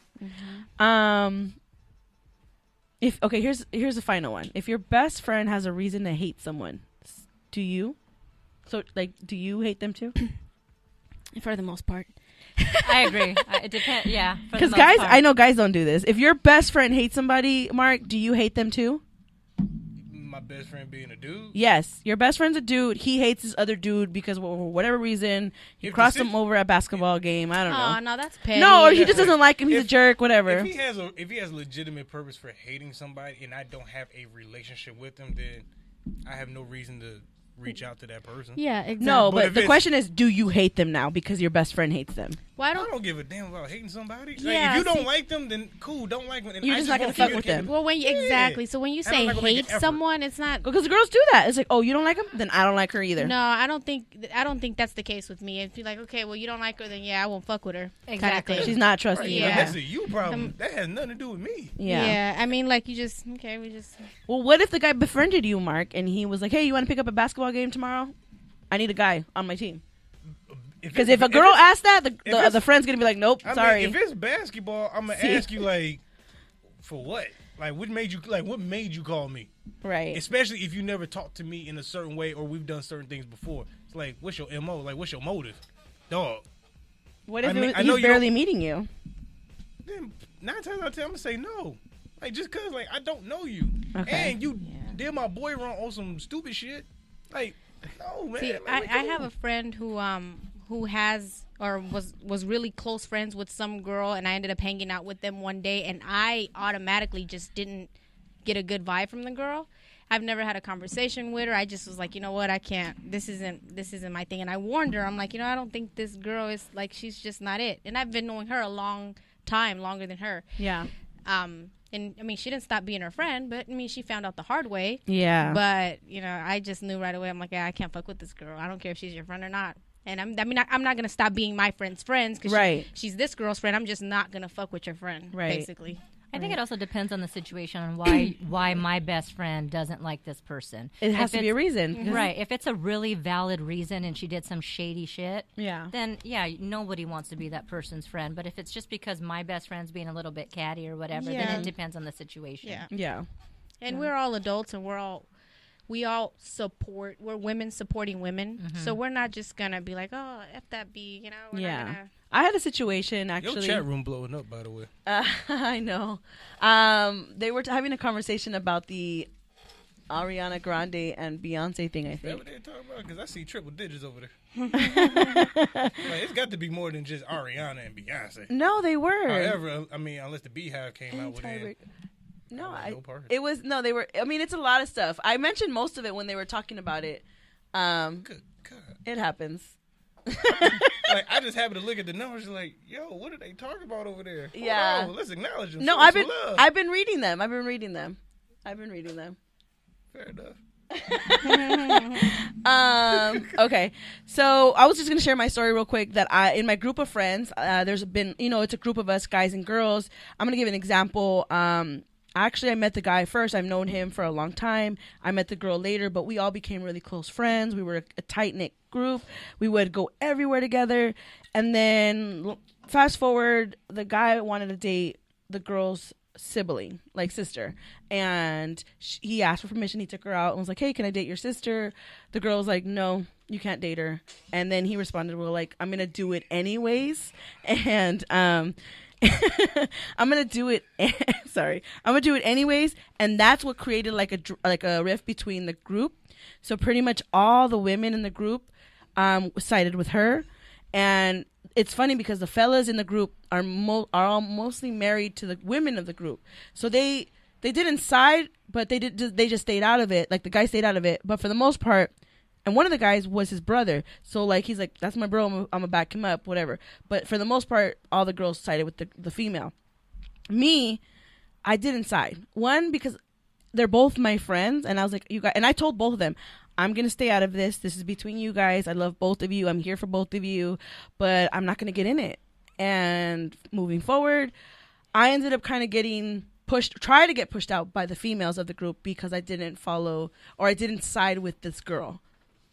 Here's the final one. If your best friend has a reason to hate someone, do you? So, like, do you hate them too? For the most part. I agree. It depends. Yeah. for the Because most guys, part. I know guys don't do this. If your best friend hates somebody, Mark, do you hate them too? My best friend being a dude. Yes, your best friend's a dude. He hates this other dude because for whatever reason he If the crossed sit- him over at a basketball game. I don't Oh, know. no, that's petty. No, or he Yeah. just doesn't like him. He's a If- jerk. Whatever. If he has a legitimate purpose for hating somebody, and I don't have a relationship with them, then I have no reason to reach out to that person. Yeah, exactly. No, But but if the it's- question is, do you hate them now because your best friend hates them? Well, I I don't. don't give a damn about hating somebody. Like, Yeah, if you don't see- like them, then cool, don't like them. And You're I just not gonna won't fuck with communicate them. Well, when you, Yeah. exactly. So when you I'm say not gonna make an hate effort. someone, it's not. Because girls do that. It's like, oh, you don't like him, then I don't like her either. No, I don't think that's the case with me. If you're like, okay, well, you don't like her, then yeah, I won't fuck with her. kinda Exactly. thing. She's not trusting Right, you. Yeah. That's a you problem. That has nothing to do with me. Yeah. I mean, like, you just we just. Well, what if the guy befriended you, Mark, and he was like, hey, you want to pick up a basketball game tomorrow? I need a guy on my team. Because if a girl asks that, the friend's gonna be like, nope, I sorry. mean, if it's basketball, I'm gonna See? ask you like, for what? Like, what made you call me? Right. Especially if you never talked to me in a certain way or we've done certain things before. It's like, what's your MO? Like, what's your motive? Dog. What if I mean, it was, I know he's you barely meeting you? Then 9 times out of 10, I'm gonna say no. Like, just cause like I don't know you. Okay. And you did my boy wrong on some stupid shit. Like, no, man. See, Like, I come have on. a friend who has or was really close friends with some girl, and I ended up hanging out with them one day, and I automatically just didn't get a good vibe from the girl. I've never had a conversation with her. I just was like, you know what, I can't. This isn't my thing. And I warned her. I'm like, I don't think this girl is like, she's just not it. And I've been knowing her a long time, longer than her. Yeah. And I mean, she didn't stop being her friend, but I mean, she found out the hard way. Yeah. But I just knew right away. I'm like, I can't fuck with this girl. I don't care if she's your friend or not. And I'm not gonna stop being my friend's friends because Right. she's this girl's friend. I'm just not gonna fuck with your friend, Right. basically. I think it also depends on the situation and why my best friend doesn't like this person. It has If to be a it's- reason. Right. If it's a really valid reason and she did some shady shit, Yeah. then yeah, nobody wants to be that person's friend. But if it's just because my best friend's being a little bit catty or whatever, Yeah. then it depends on the situation. Yeah. Yeah. And we're all adults, and we all support. We're women supporting women, so we're not just gonna be like, oh, f that b, We're Yeah. not gonna. I had a situation Your actually. chat room blowing up, by the way. I know. They were having a conversation about the Ariana Grande and Beyonce thing, I Is that think. what they talking about? Because I see triple digits over there. Like, it's got to be more than just Ariana and Beyonce. No, they were. However, I mean, unless the Beehive came out with it. No, I want no part. it was no. They were. I mean, it's a lot of stuff. I mentioned most of it when they were talking about it. Good God. It happens. Like, I just happened to look at the numbers like, yo, what are they talking about over there? Hold Yeah. on, let's acknowledge them. No, Show I've some been love. I've been reading them. Fair enough. Okay, so I was just gonna share my story real quick. That in my group of friends, there's been, it's a group of us, guys and girls. I'm gonna give an example. Actually, I met the guy first. I've known him for a long time. I met the girl later, but we all became really close friends. We were a tight-knit group. We would go everywhere together. And then fast forward, the guy wanted to date the girl's sibling, like sister. And he asked for permission. He took her out and was like, hey, can I date your sister? The girl was like, no, you can't date her. And then he responded, well, like, I'm going to do it anyways. And I'm gonna do it. Sorry, I'm gonna do it anyways, and that's what created like a rift between the group. So pretty much all the women in the group sided with her, and it's funny because the fellas in the group are all mostly married to the women of the group. So they didn't side, but they just stayed out of it. Like the guy stayed out of it, but for the most part. And one of the guys was his brother. So, like, he's like, that's my bro. I'm going to back him up, whatever. But for the most part, all the girls sided with the female. Me, I didn't side. One, because they're both my friends. And I was like, you guys. And I told both of them, I'm going to stay out of this. This is between you guys. I love both of you. I'm here for both of you. But I'm not going to get in it. And moving forward, I ended up kind of getting try to get pushed out by the females of the group because I didn't follow or I didn't side with this girl.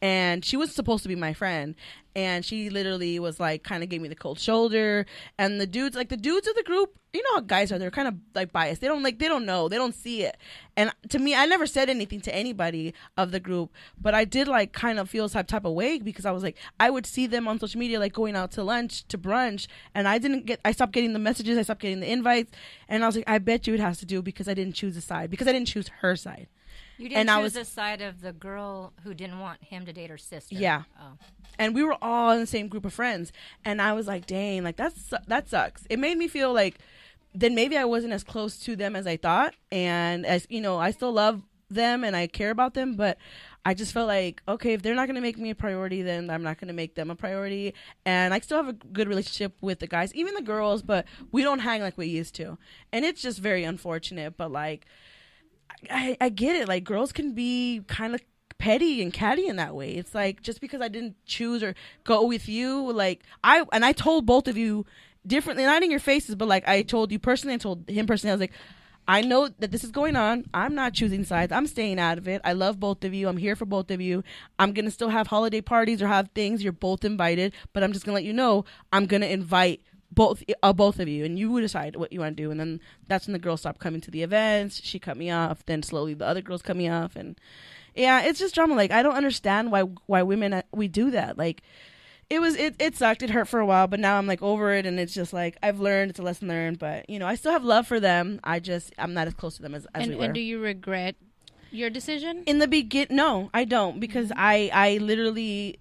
And she was supposed to be my friend. And she literally was like, kind of gave me the cold shoulder. And the dudes of the group, you know how guys are, they're kind of like biased. They don't know. They don't see it. And to me, I never said anything to anybody of the group. But I did like kind of feel some type of way because I was like, I would see them on social media, like going out to lunch, to brunch. And I stopped getting the messages. I stopped getting the invites. And I was like, I bet you it has to do because I didn't choose a side. Because I didn't choose her side. You didn't choose the side of the girl who didn't want him to date her sister. Yeah. Oh. And we were all in the same group of friends. And I was like, dang, like that sucks. It made me feel like then maybe I wasn't as close to them as I thought. And as you know, I still love them and I care about them. But I just felt like, okay, if they're not going to make me a priority, then I'm not going to make them a priority. And I still have a good relationship with the guys, even the girls, but we don't hang like we used to. And it's just very unfortunate. But like, I get it. Like, girls can be kind of petty and catty in that way. It's like, just because I didn't choose or go with you, like, I told both of you differently, not in your faces, but like, I told you personally, I told him personally, I was like, I know that this is going on. I'm not choosing sides. I'm staying out of it. I love both of you. I'm here for both of you. I'm going to still have holiday parties or have things. You're both invited, but I'm just going to let you know, I'm going to invite both of you, and you decide what you want to do. And then that's when the girls stopped coming to the events. She cut me off. Then slowly the other girls cut me off, and yeah, it's just drama. Like, I don't understand why women we do that. Like, it sucked. It hurt for a while, but now I'm like over it, and it's just like I've learned. It's a lesson learned. But you know, I still have love for them. I'm not as close to them as we were. And do you regret your decision? In the beginning, no, I don't, because I literally,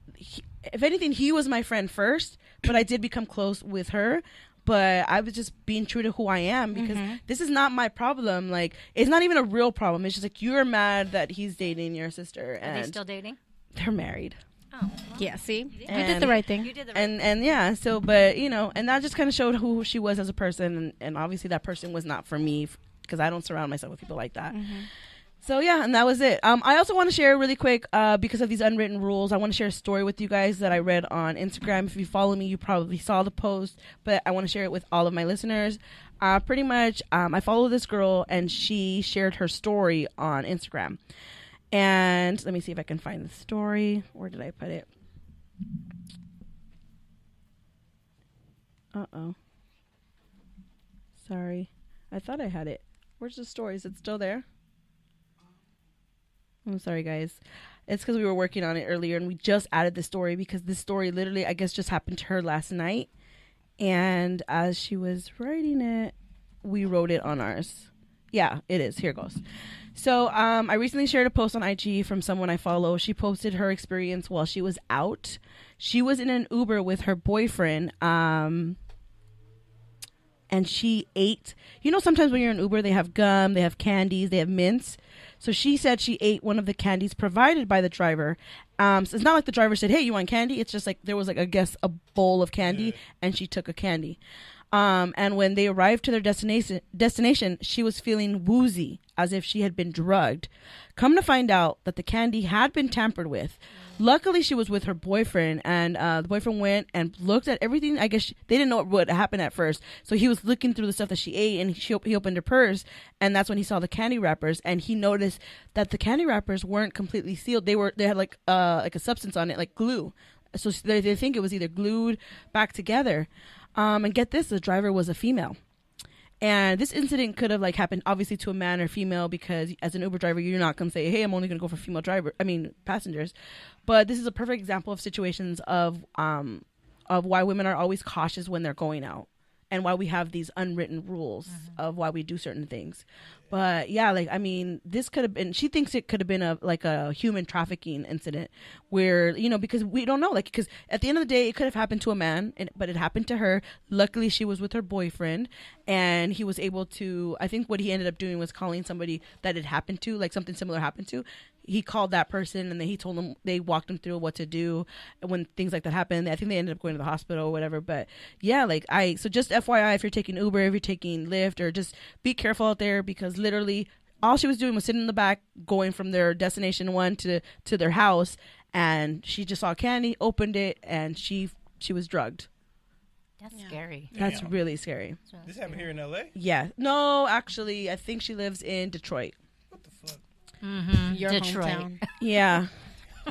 if anything, he was my friend first. But I did become close with her. But I was just being true to who I am because this is not my problem. Like, it's not even a real problem. It's just like, you're mad that he's dating your sister. Are they still dating? They're married. Oh. Well, yeah, see? You did the right thing. You did the right thing. And yeah, so, but, you know, and that just kind of showed who she was as a person. And obviously that person was not for me because I don't surround myself with people like that. So yeah, and that was it. I also want to share really quick, because of these unwritten rules, I want to share a story with you guys that I read on Instagram. If you follow me, you probably saw the post, but I want to share it with all of my listeners. Pretty much, I follow this girl, and she shared her story on Instagram. And let me see if I can find the story. Where did I put it? Uh-oh. Sorry. I thought I had it. Where's the story? Is it still there? I'm sorry, guys. It's because we were working on it earlier, and we just added the story because this story literally, I guess, just happened to her last night. And as she was writing it, we wrote it on ours. Yeah, it is. Here it goes. So I recently shared a post on IG from someone I follow. She posted her experience while she was out. She was in an Uber with her boyfriend, and she ate. You know, sometimes when you're in Uber, they have gum, they have candies, they have mints. So she said she ate one of the candies provided by the driver. So it's not like the driver said, hey, you want candy? It's just like there was, like, I guess, a bowl of candy, and she took a candy. And when they arrived to their destination, she was feeling woozy, as if she had been drugged. Come to find out that the candy had been tampered with. Luckily, she was with her boyfriend, and the boyfriend went and looked at everything. I guess they didn't know what happened at first, so he was looking through the stuff that she ate, and he opened her purse, and that's when he saw the candy wrappers, and he noticed that the candy wrappers weren't completely sealed. They had like a substance on it, like glue. So they think it was either glued back together. And get this, the driver was a female. And this incident could have like happened obviously to a man or female, because as an Uber driver, you're not going to say, hey, I'm only going to go for passengers. But this is a perfect example of situations of why women are always cautious when they're going out, and why we have these unwritten rules of why we do certain things. But yeah, like, I mean, this could have been, she thinks it could have been a human trafficking incident where, you know, because we don't know, like, because at the end of the day, it could have happened to a man, but it happened to her. Luckily, she was with her boyfriend, and he was able to, I think what he ended up doing was calling somebody that it happened to, like something similar happened to. He called that person, and then he told them, they walked him through what to do when things like that happen. I think they ended up going to the hospital or whatever. But yeah, like so just FYI, if you're taking Uber, if you're taking Lyft, or just be careful out there, because literally all she was doing was sitting in the back, going from their destination one to their house, and she just saw candy, opened it, and she was drugged. That's scary. That's Damn. really scary. This happened here in LA? Yeah. No, actually, I think she lives in Detroit. What the fuck? Mm-hmm. Your Detroit. hometown. Yeah.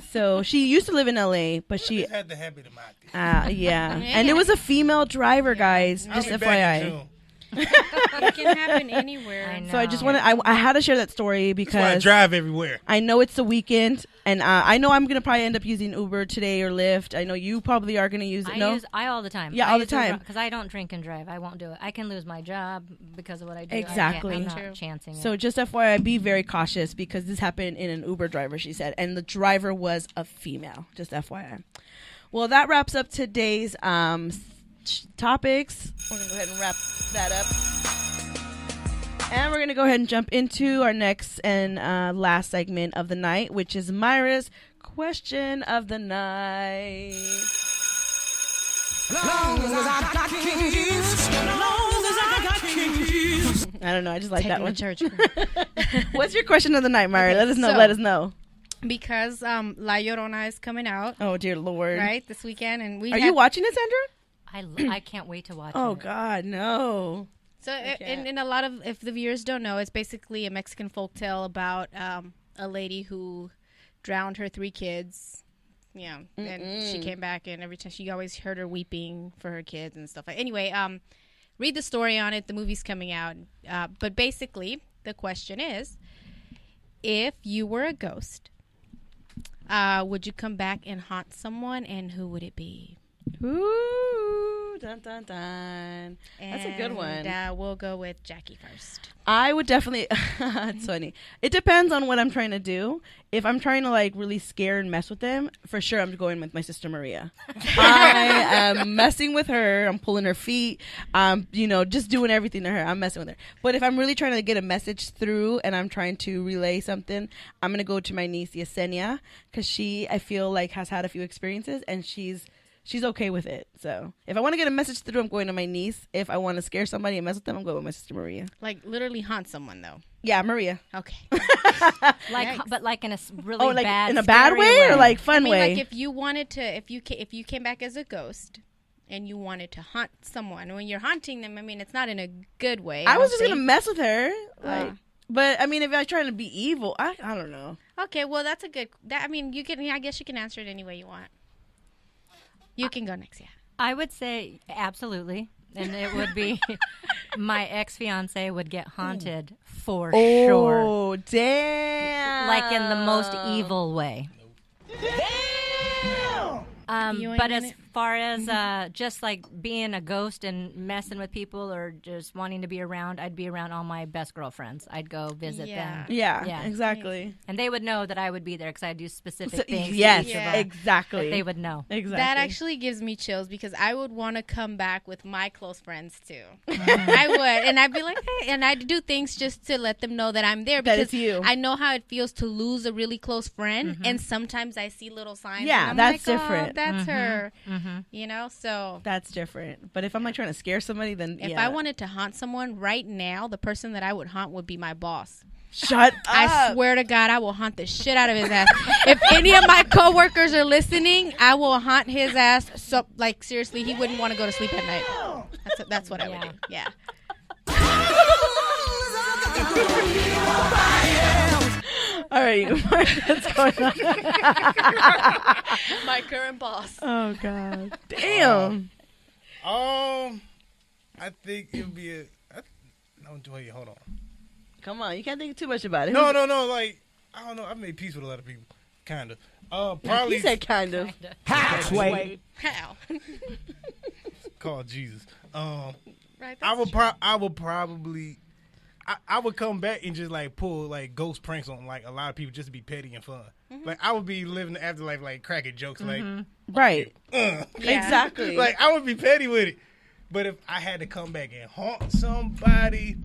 So she used to live in LA, but she, Just had the habit of my thing. yeah. And it was a female driver, guys. I'll Just be back in FYI. June. It can happen anywhere. I know. So I just want to, I had to share that story That's why I because drive everywhere. I know it's the weekend, and I know I'm going to probably end up using Uber today or Lyft. I know you probably are going to use it. I all the time. Yeah, all the time. Because I don't drink and drive. I won't do it. I can lose my job because of what I do. Exactly. I'm True. not chancing So it. just FYI, be very cautious, because this happened in an Uber driver, she said, and the driver was a female. Just FYI. Well, that wraps up today's topics. We're going to go ahead and wrap that up. And we're going to go ahead and jump into our next and last segment of the night, which is Myra's Question of the Night. I don't know. I just like that Taking one. the church. What's your question of the night, Myra? Okay, Let us know. so- Let us know. Because La Llorona is coming out, Oh, dear Lord. right, this weekend, and we Are had- you watching it, Sandra? I can't wait to watch Oh, it. God, no. So, can't. in a lot of, if the viewers don't know, it's basically a Mexican folktale about a lady who drowned her 3 kids. Yeah, and she came back, and every time she always heard her weeping for her kids and stuff. Anyway, read the story on it. The movie's coming out, but basically, the question is, if you were a ghost, would you come back and haunt someone, and who would it be? Ooh, dun, dun, dun. That's a good one. And we'll go with Jackie first. I would definitely. It's funny. It depends on what I'm trying to do. If I'm trying to like really scare and mess with them, for sure I'm going with my sister Maria. I am messing with her. I'm pulling her feet. Just doing everything to her. I'm messing with her. But if I'm really trying to get a message through and I'm trying to relay something, I'm gonna go to my niece Yesenia, because I feel like has had a few experiences, and she's okay with it. So if I want to get a message through, I'm going to my niece. If I want to scare somebody and mess with them, I'm going with my sister Maria. Like literally haunt someone though. Yeah, Maria. Okay. But like in a really like bad, in a bad scary way or like I fun mean, way? like if you wanted to, if you came back as a ghost and you wanted to haunt someone, when you're haunting them, I mean, it's not in a good way. I was don't just gonna think. mess with her, like. But I mean, if I was trying to be evil, I don't know. Okay, well that's a good. I mean, you can. I guess you can answer it any way you want. You can go next. Yeah. I would say absolutely. And it would be my ex-fiance would get haunted for sure. Oh, damn! Like in the most evil way. You ain't But in as it? far as just like being a ghost and messing with people or just wanting to be around, I'd be around all my best girlfriends. I'd go visit Yeah. them. Yeah, Yeah. exactly. And they would know that I would be there because I do specific So, things. to yes, each of Yeah. them. exactly. They would know. exactly. That actually gives me chills because I would want to come back with my close friends too. I would, and I'd be like, hey, and I'd do things just to let them know that I'm there That because it's you. I know how it feels to lose a really close friend, and sometimes I see little signs. Yeah, and I'm that's like, different. Oh, that's her. You know, so That's different. But if I'm like trying to scare somebody, then if yeah. I wanted to haunt someone right now, the person that I would haunt would be my boss. Shut up. I swear to God, I will haunt the shit out of his ass. If any of my coworkers are listening, I will haunt his ass. So, like, seriously, he wouldn't want to go to sleep at night. That's what I would do. Yeah. All right, what's going on? My current boss. Oh God, damn. I think it'll be a. No, wait, hold on. Come on, you can't think too much about it. No. Like, I don't know. I've made peace with a lot of people, kind of. Probably. He said kind of. Halfway. How? Call Jesus. Right. I would probably. I would come back and just like pull like ghost pranks on like a lot of people just to be petty and fun. Like I would be living the afterlife like cracking jokes like Right. Yeah. Exactly. like I would be petty with it. But if I had to come back and haunt somebody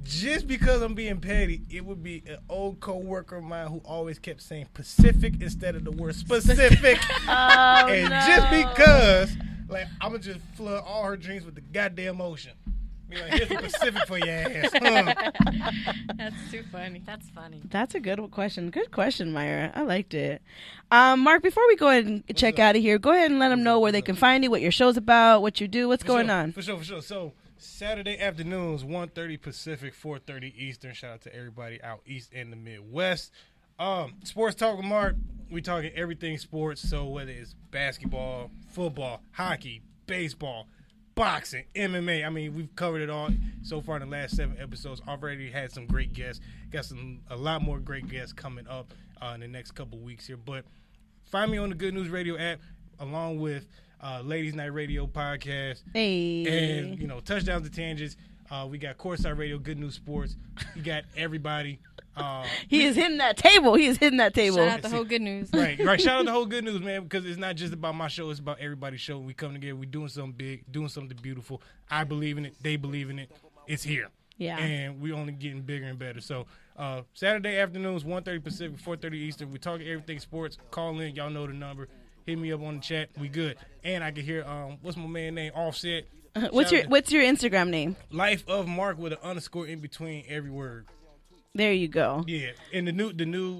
just because I'm being petty, it would be an old coworker of mine who always kept saying Pacific instead of the word specific. And just because like I'm gonna just flood all her dreams with the goddamn ocean. Be like, here's the Pacific for your ass. That's too funny. That's funny. That's a good question. Good question, Myra. I liked it. Mark, before we go ahead and check out of here, go ahead and let them know where they can find you, what your show's about, what you do, what's going on. For sure. So Saturday afternoons, 1:30 Pacific, 4:30 Eastern. Shout out to everybody out east and the Midwest. Sports Talk with Mark. We talking everything sports. So whether it's basketball, football, hockey, baseball, boxing, MMA. I mean, we've covered it all so far in the last 7 episodes. Already had some great guests. Got a lot more great guests coming up in the next couple weeks here. But find me on the Good News Radio app, along with Ladies Night Radio podcast. Hey. And, Touchdowns to Tangents. We got Courtside Radio, Good News Sports. You got everybody. He is hitting that table. Shout out the whole good news. Right. Shout out the whole Good News, man, because it's not just about my show. It's about everybody's show. We come together. We doing something big, doing something beautiful. I believe in it. They believe in it. It's here. Yeah. And we only getting bigger and better. So Saturday afternoons, 1:30 Pacific, 4:30 Eastern. We talking everything sports. Call in. Y'all know the number. Hit me up on the chat. We good. And I can hear what's my man name? Offset. What's your Instagram name? Life of Mark with an underscore in between every word. There you go. Yeah, and the new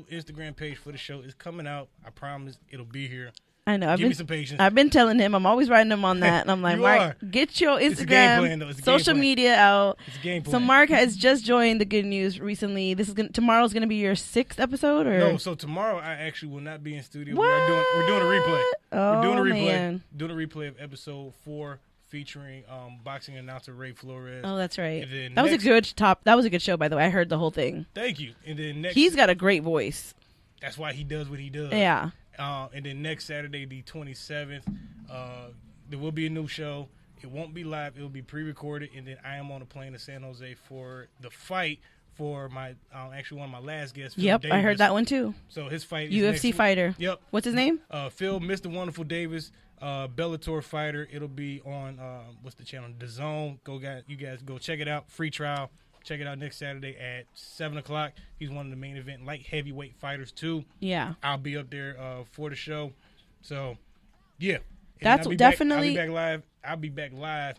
Instagram page for the show is coming out. I promise it'll be here. I know. Give me some patience. I've been telling him. I'm always writing him on that, and I'm like, Mark, get your Instagram, social media out. It's a game plan. So Mark has just joined the Good News recently. Tomorrow's gonna be your 6th episode, or no? So tomorrow I actually will not be in studio. What? We're doing a replay. Oh, we're doing a replay. Man. Doing a replay of episode 4. Featuring boxing announcer Ray Flores. Oh, that's right. That was a good show, by the way. I heard the whole thing. Thank you. And then he's got a great voice. That's why he does what he does. Yeah. And then next Saturday, the 27th, there will be a new show. It won't be live. It will be pre-recorded. And then I am on a plane to San Jose for the fight for my actually one of my last guests. Phil Davis. I heard that one too. So his fight is UFC fighter. Yep. What's his name? Phil, Mr. Wonderful Davis. Bellator fighter. It'll be on what's the channel? DAZN. You guys go check it out. Free trial. Check it out next Saturday at 7:00. He's one of the main event light heavyweight fighters too. Yeah. I'll be up there for the show. So yeah. That's definitely. I'll be back live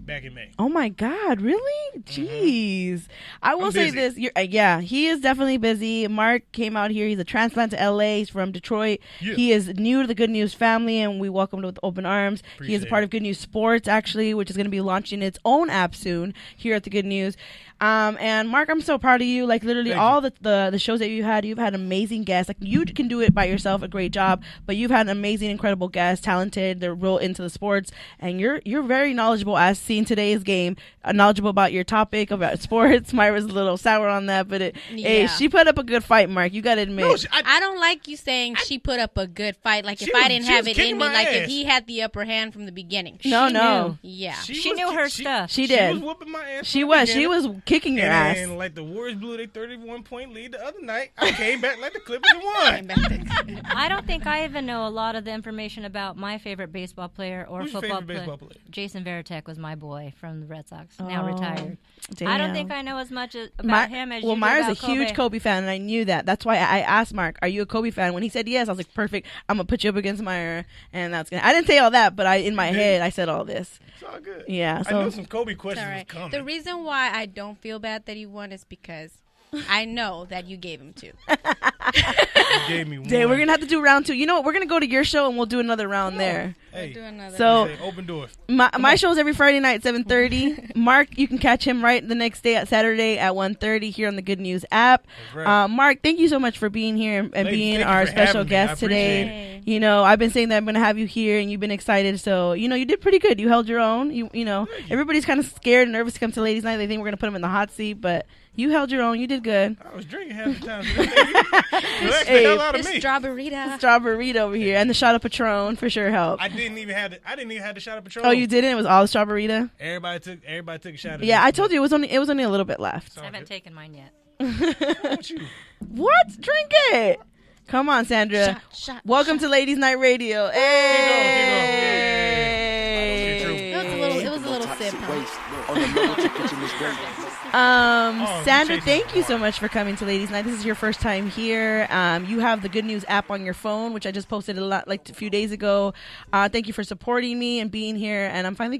back in May. Oh my God! Really? Jeez. I will say this. He is definitely busy. Mark came out here. He's a transplant to LA. He's from Detroit. Yeah. He is new to the Good News family, and we welcome him with open arms. He is a part of Good News Sports, actually, which is going to be launching its own app soon here at the Good News. And Mark, I'm so proud of you. Like literally all the shows that you've had amazing guests. Like you can do it by yourself, a great job, but you've had an amazing, incredible guests, talented. They're real into the sports, and you're very knowledgeable. As seen today's game, knowledgeable about your topic about sports. Myra's a little sour on that, but hey, she put up a good fight, Mark. You got to admit. No, I don't like you saying she put up a good fight. Like if I didn't have it in me, like if he had the upper hand from the beginning. No. Yeah, she knew her stuff. She did. She was whooping my ass. She was kicking your ass. And like the Warriors blew their 31-point lead the other night, I came back like the Clippers and won. I don't think I even know a lot of the information about my favorite baseball player or football favorite baseball player? Jason Varitek was my boy from the Red Sox, now Oh, retired. Damn. I don't think I know as much about him as you do Myra's about a huge Kobe. Kobe fan, and I knew that. That's why I asked Mark, "Are you a Kobe fan?" When he said yes, I was like, "Perfect. I'm gonna put you up against Myra, and that's gonna." I didn't say all that, but in my head I said all this. It's all good. Yeah. I So knew some Kobe It's questions all was right. coming. The reason why I don't feel bad that he won is because I know that you gave him 2. You gave me one. Dang, we're gonna have to do round 2. You know what? We're gonna go to your show and we'll do another round there. Hey, Do another. So hey, open doors. my show's every Friday night at 7:30. Mark, you can catch him right the next day at Saturday at 1:30 here on the Good News app. That's right. Mark, thank you so much for being here and Ladies, being thank you our for special having me. I guest appreciate today. it. You know, I've been saying that I'm going to have you here, and you've been excited. So, you know, you did pretty good. You held your own. You know, everybody's kind of scared and nervous to come to Ladies Night. They think we're going to put them in the hot seat, but you held your own. You did good. I was drinking half the time. Relax Hey. the hell out of This me. strawberry. Strawberry over here, and the shot of Patron for sure helped. I didn't even have the shot of Patron. Oh, you didn't? It was all the Strawberry? Everybody took a shot of Yeah, this. I told you it was only a little bit left. It's I all haven't good. taken mine yet. What's wrong with you? What? Drink it. Come on, Sandra. Shot. Welcome to Ladies Night Radio. Keep going. Hey. It was a little sip. Sandra, chasing thank the you bar. so much for coming to Ladies Night. This is your first time here. You have the Good News app on your phone, which I just posted a few days ago. Thank you for supporting me and being here. And I'm finally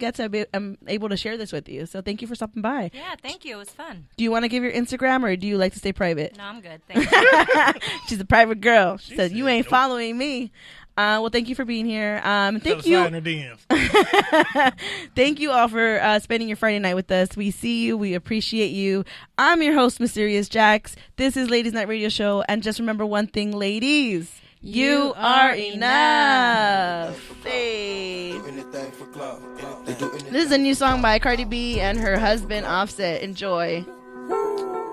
I'm able to share this with you. So thank you for stopping by. Yeah, thank you. It was fun. Do you want to give your Instagram or do you like to stay private? No, I'm good. Thank you. She's a private girl. She said, said "You ain't nope." following me." Well, thank you for being here. Thank Slide you. in her DMs. Thank you all for spending your Friday night with us. We see you. We appreciate you. I'm your host, Mysterious Jax. This is Ladies Night Radio Show. And just remember one thing, ladies. You are enough. Hey. This is a new song by Cardi B and her husband, Offset. Enjoy.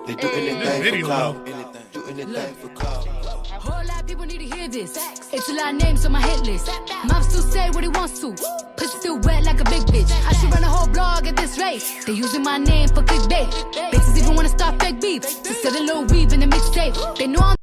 They do This anything video, for clout. though. Do anything for clout. Whole lot of people need to hear this. It's a lot of names on my hit list. Mom still say what he wants to. Pussy still wet like a big bitch. I should run a whole blog at this rate. They using my name for clickbait. Bitches even wanna start fake beef. To sell a little weave in the mixtape. They know I'm